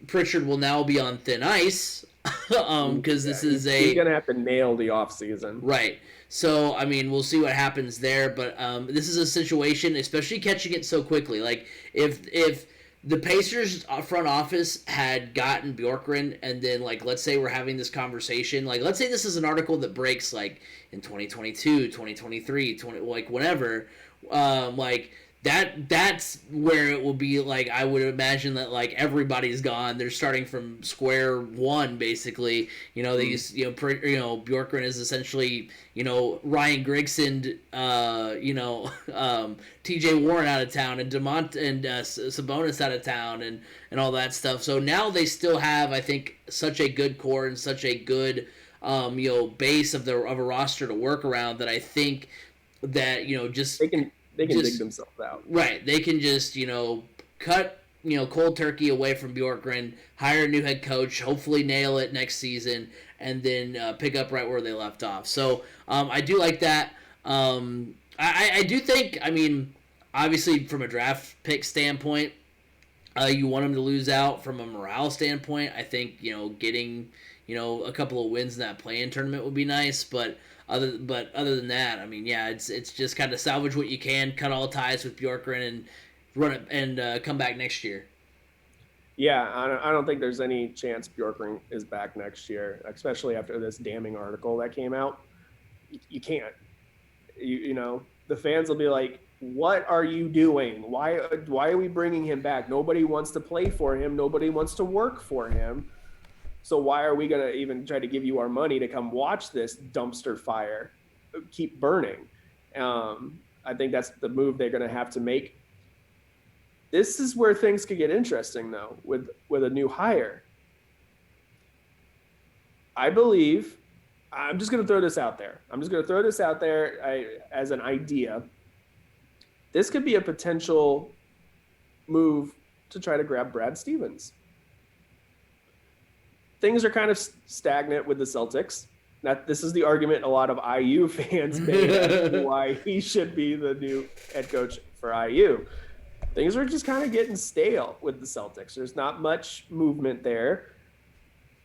Pritchard will now be on thin ice, because this is he's gonna have to nail the offseason. Right. So I mean, we'll see what happens there. But this is a situation, especially catching it so quickly. Like if the Pacers front office had gotten Bjorkgren, and then, like, let's say we're having this conversation. Like, let's say this is an article that breaks, like, in 2022, 2023, whenever. That's where it will be, like, I would imagine that, like, everybody's gone. They're starting from square one, basically. Bjorkgren is essentially, Ryan Grigson, TJ Warren out of town, and Sabonis out of town, and all that stuff. So now they still have, I think, such a good core and such a good, base of a roster to work around, that I think that, just... They can dig themselves out. Right. They can just, cut, cold turkey away from Bjorkgren, hire a new head coach, hopefully nail it next season, and then pick up right where they left off. So I do like that. I do think, I mean, obviously from a draft pick standpoint, you want them to lose out. From a morale standpoint, I think, getting, a couple of wins in that play-in tournament would be nice, but other than that, I mean, yeah, it's just kind of salvage what you can, cut all ties with Bjorkgren, and run it and come back next year. Yeah, I don't think there's any chance Bjorkgren is back next year, especially after this damning article that came out. You can't. The fans will be like, "What are you doing? Why are we bringing him back? Nobody wants to play for him. Nobody wants to work for him. So why are we going to even try to give you our money to come watch this dumpster fire keep burning?" I think that's the move they're going to have to make. This is where things could get interesting, though, with a new hire. I believe, I'm just going to throw this out there. As an idea. This could be a potential move to try to grab Brad Stevens. things are kind of stagnant with the Celtics. This is the argument a lot of IU fans made as to why he should be the new head coach for IU. Things are just kind of getting stale with the Celtics. There's not much movement there.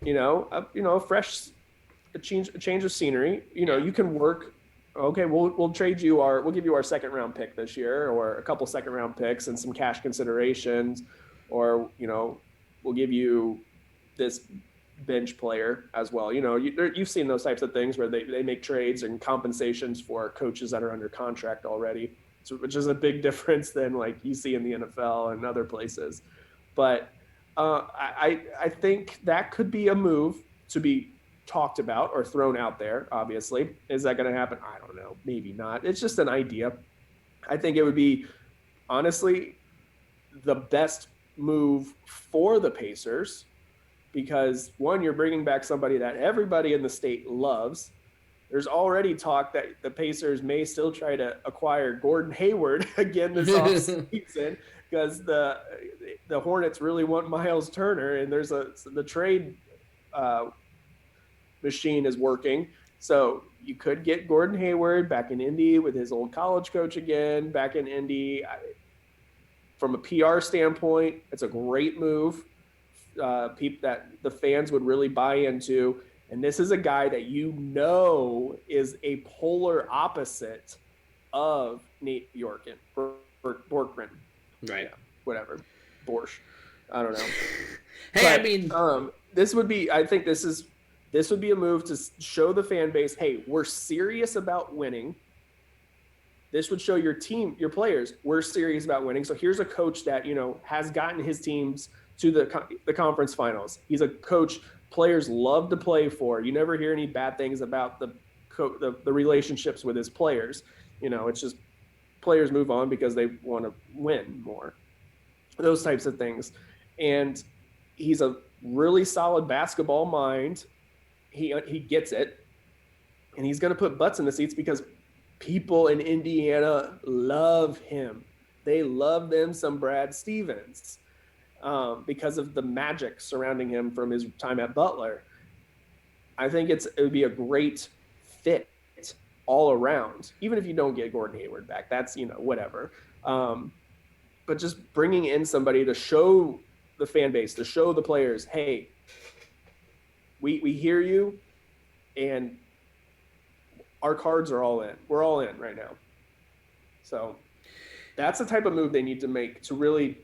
A change of scenery. You can work. Okay, we'll trade you we'll give you our second round pick this year, or a couple second round picks and some cash considerations, or we'll give you this bench player as well. You've seen those types of things where they make trades and compensations for coaches that are under contract already, which is a big difference than like you see in the NFL and other places. But I think that could be a move to be talked about or thrown out there. Obviously, is that going to happen? I don't know. Maybe not. It's just an idea. I think it would be honestly the best move for the Pacers, because one, you're bringing back somebody that everybody in the state loves. There's already talk that the Pacers may still try to acquire Gordon Hayward again this offseason because the Hornets really want Miles Turner, and the trade machine is working. So you could get Gordon Hayward back in Indy with his old college coach again, back in Indy. From a PR standpoint, it's a great move. That the fans would really buy into. And this is a guy that is a polar opposite of Nate Bjorkgren. Borkgren. Right. Yeah, whatever. Borsch. I don't know. Hey, but, this would be a move to show the fan base, hey, we're serious about winning. This would show your team, your players, we're serious about winning. So here's a coach that, has gotten his teams to the conference finals. He's a coach players love to play for. You never hear any bad things about the relationships with his players. It's just players move on because they want to win more. Those types of things. And he's a really solid basketball mind. He gets it. And he's going to put butts in the seats because people in Indiana love him. They love them some Brad Stevens. Because of the magic surrounding him from his time at Butler. I think it would be a great fit all around, even if you don't get Gordon Hayward back. That's, whatever. But just bringing in somebody to show the fan base, to show the players, hey, we hear you, and our cards are all in. We're all in right now. So that's the type of move they need to make to really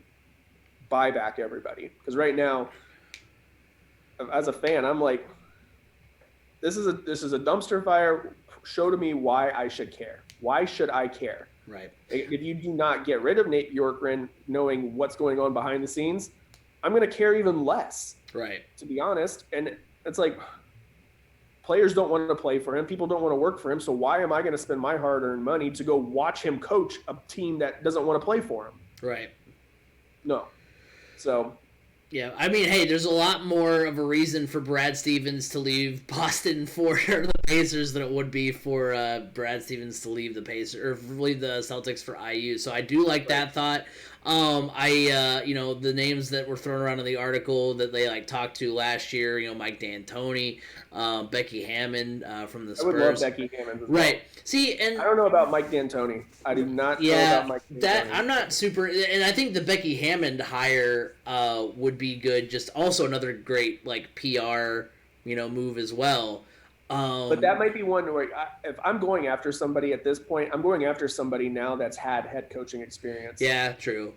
buy back everybody. Because right now, as a fan, I'm like, this is a dumpster fire. Show to me why I should care. Why should I care? Right. If you do not get rid of Nate Bjorkgren, knowing what's going on behind the scenes, I'm going to care even less. Right. To be honest. And it's like, players don't want to play for him. People don't want to work for him. So why am I going to spend my hard-earned money to go watch him coach a team that doesn't want to play for him? Right. No. So, yeah, hey, there's a lot more of a reason for Brad Stevens to leave Boston for the Pacers than it would be for Brad Stevens to leave the Pacers or leave the Celtics for IU. So I do like that thought. The names that were thrown around in the article that they talked to last year, Mike D'Antoni, Becky Hammond from the Spurs. I would love Becky Hammond. Right. See, and I don't know about Mike D'Antoni. I do not know about Mike D'Antoni. I'm not super, and I think the Becky Hammond hire would be good. Just also another great PR, move as well. But that might be one where if I'm going after somebody at this point, I'm going after somebody now that's had head coaching experience. Yeah, true.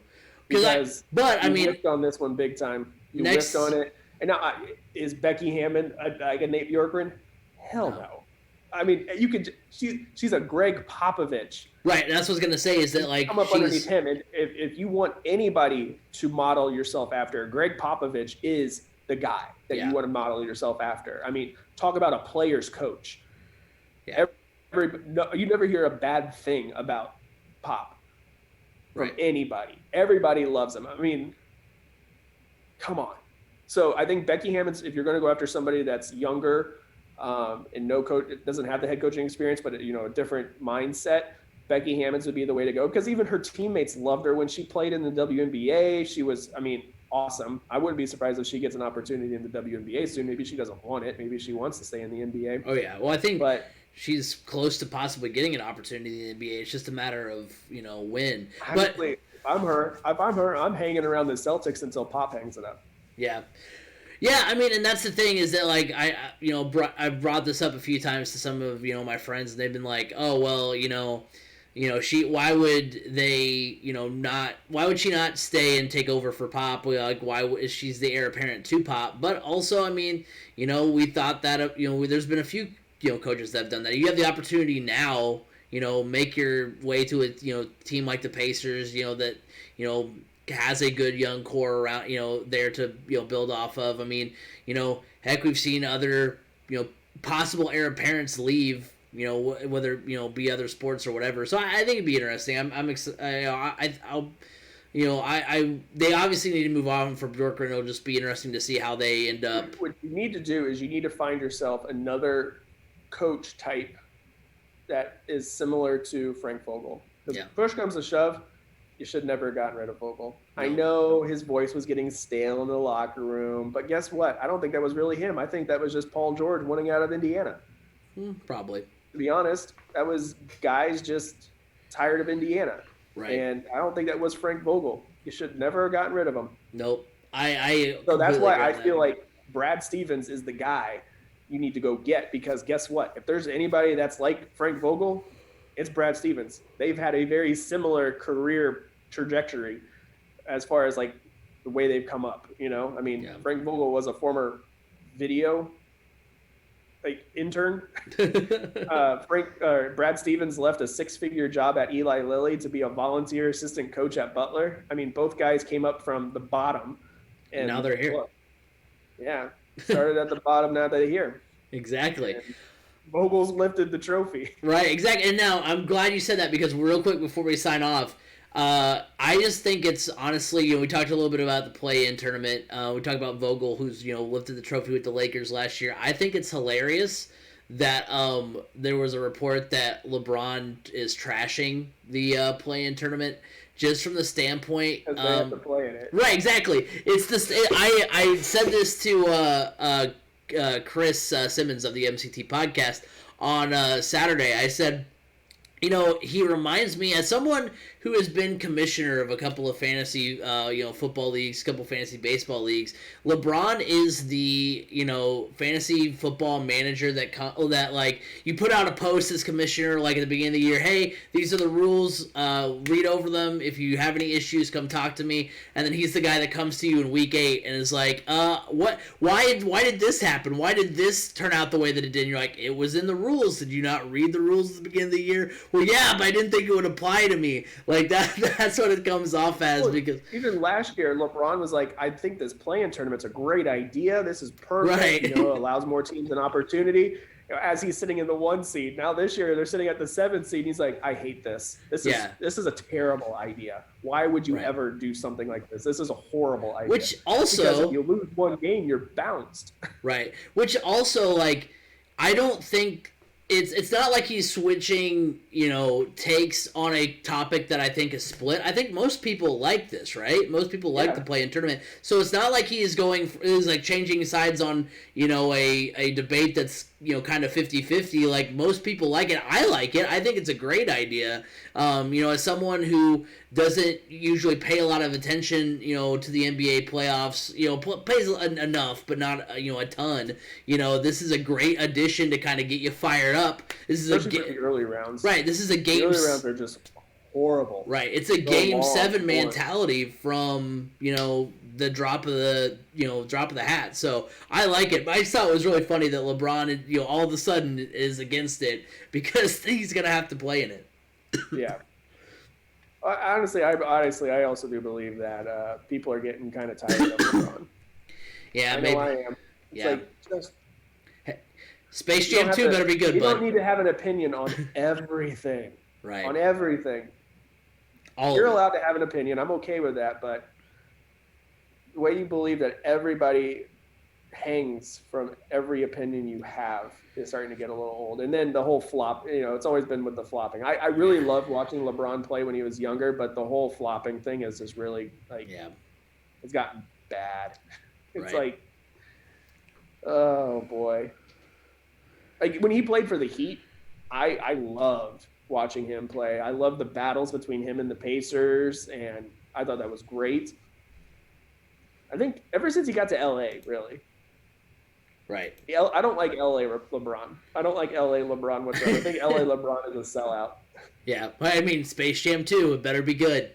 Because whiffed on this one big time. You whiffed on it. And now, is Becky Hammond like a Nate Bjorkgren? Hell no. I mean, you could. She's a Greg Popovich. Right. That's what I was gonna say. Is that come up underneath him? And if you want anybody to model yourself after, Greg Popovich is the guy that you want to model yourself after. I mean, talk about a player's coach. Yeah. You never hear a bad thing about Pop from anybody. Everybody loves him. I mean, come on. So I think Becky Hammond, if you're going to go after somebody that's younger and no coach, doesn't have the head coaching experience, but a different mindset, Becky Hammond would be the way to go. Because even her teammates loved her when she played in the WNBA. She was, awesome. I wouldn't be surprised if she gets an opportunity in the WNBA soon. Maybe she doesn't want it. Maybe she wants to stay in the NBA. Oh yeah. Well, I think But she's close to possibly getting an opportunity in the NBA. It's just a matter of when. honestly, if I'm her, I'm hanging around the Celtics until Pop hangs it up. Yeah. Yeah, I mean, and that's the thing is that like I've brought this up a few times to some of my friends, and they've been like, oh well, why would they not why would she not stay and take over for Pop? Like why is she's the heir apparent to Pop? But also, I mean, we thought that there's been a few coaches that have done that. You have the opportunity now, make your way to a team like the Pacers, that has a good young core around there to build off of. I mean, heck, we've seen other possible heir apparents leave, whether be other sports or whatever. So I think it'd be interesting. I'm excited. They obviously need to move on from Bjork, and it'll just be interesting to see how they end up. What you need to do is you need to find yourself another coach type that is similar to Frank Vogel. Because push comes to shove, you should never have gotten rid of Vogel. No. I know his voice was getting stale in the locker room, but guess what? I don't think that was really him. I think that was just Paul George wanting out of Indiana. Probably. To be honest, that was guys just tired of Indiana. Right. And I don't think that was Frank Vogel. You should never have gotten rid of him. Nope. So that's why I feel like Brad Stevens is the guy you need to go get, because guess what? If there's anybody that's like Frank Vogel, it's Brad Stevens. They've had a very similar career trajectory as far as like the way they've come up. I mean, Frank Vogel was a former video intern. Brad Stevens left a 6-figure job at Eli Lilly to be a volunteer assistant coach at Butler. I mean, both guys came up from the bottom, and now they're here. Started at the bottom, now they're here. Exactly. And Vogel's lifted the trophy. Right, exactly. And now I'm glad you said that, because real quick before we sign off, I just think it's honestly, we talked a little bit about the play-in tournament. We talked about Vogel, who's lifted the trophy with the Lakers last year. I think it's hilarious that there was a report that LeBron is trashing the play-in tournament just from the standpoint. Because they have to play in it. Right, exactly. It's this. I said this to Chris Simmons of the MCT podcast on Saturday. I said, he reminds me, as someone who has been commissioner of a couple of fantasy, football leagues, a couple of fantasy baseball leagues. LeBron is the, fantasy football manager that like you put out a post as commissioner, like at the beginning of the year. Hey, these are the rules. Read over them. If you have any issues, come talk to me. And then he's the guy that comes to you in week 8 and is like, what? Why did this happen? Why did this turn out the way that it did? And you're like, it was in the rules. Did you not read the rules at the beginning of the year? Well, yeah, but I didn't think it would apply to me. Like that's what it comes off as. Well, because even last year, LeBron was like, I think this play-in tournament's a great idea. This is perfect. Right. Allows more teams an opportunity. As he's sitting in the 1 seed. Now this year they're sitting at the 7th seed. And he's like, I hate this. This is a terrible idea. Why would you ever do something like this? This is a horrible idea. Which also, because if you lose one game, you're bounced. Right. Which also, like, I don't think it's not like he's switching, takes on a topic that I think is split. I think most people like this, right? Most people like the play-in tournament. So it's not like he's changing sides on, a debate that's, kind of 50-50. Like, most people like it. I like it. I think it's a great idea. As someone who doesn't usually pay a lot of attention, to the NBA playoffs, pays enough, but not, a ton. This is a great addition to kind of get you fired up. This is especially for the early rounds. Right. This is a game. The early rounds are just horrible. Right. It's a game 7 mentality from, the drop of the hat. So I like it. But I just thought it was really funny that LeBron, all of a sudden is against it because he's going to have to play in it. Yeah. Honestly, I also do believe that people are getting kind of tired of LeBron. Yeah, I maybe. know I am. It's like, just Space Jam 2 better be good, you bud. You don't need to have an opinion on everything. Right. On everything. You're allowed to have an opinion. I'm okay with that, but the way you believe that everybody hangs from every opinion you have is starting to get a little old. And then the whole flop, it's always been with the flopping. I really loved watching LeBron play when he was younger, but the whole flopping thing is just really it's gotten bad. It's Right. like, oh boy. Like when he played for the Heat, I loved watching him play. I loved the battles between him and the Pacers, and I thought that was great. I think ever since he got to LA, really. Right. I don't like LA LeBron. I don't like LA LeBron whatsoever. I think LA LeBron is a sellout. Yeah, I mean, Space Jam 2, it better be good.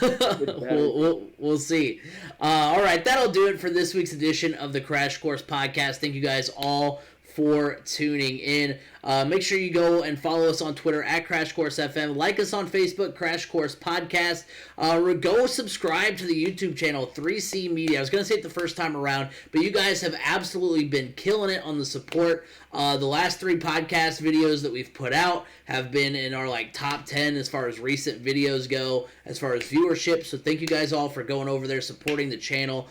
We'll see. All right, that'll do it for this week's edition of the Crash Course Podcast. Thank you guys all for tuning in. Make sure you go and follow us on Twitter at Crash Course FM. Like us on Facebook, Crash Course Podcast. Go subscribe to the YouTube channel, 3C Media. I was going to say it the first time around, but you guys have absolutely been killing it on the support. The last 3 podcast videos that we've put out have been in our top 10 as far as recent videos go, as far as viewership. So thank you guys all for going over there, supporting the channel.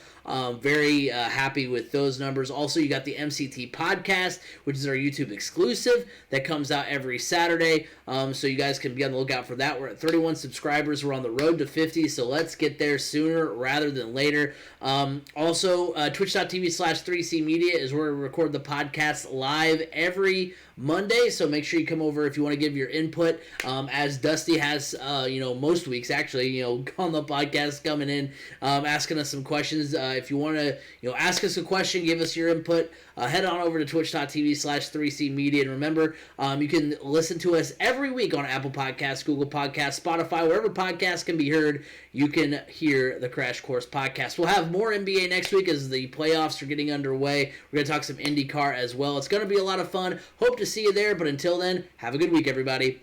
Very happy with those numbers. Also, you got the MCT podcast, which is our YouTube exclusive that comes out every Saturday. So you guys can be on the lookout for that. We're at 31 subscribers. We're on the road to 50, so let's get there sooner rather than later. Also, twitch.tv/3C Media is where we record the podcast live every Monday, so make sure you come over if you want to give your input. As Dusty has, most weeks actually, on the podcast coming in, asking us some questions. If you want to, ask us a question, give us your input, head on over to twitch.tv/3C Media. And remember, you can listen to us every week on Apple Podcasts, Google Podcasts, Spotify, wherever podcasts can be heard. You can hear the Crash Course Podcast. We'll have more NBA next week as the playoffs are getting underway. We're going to talk some IndyCar as well. It's going to be a lot of fun. Hope to see you there, but until then, have a good week, everybody.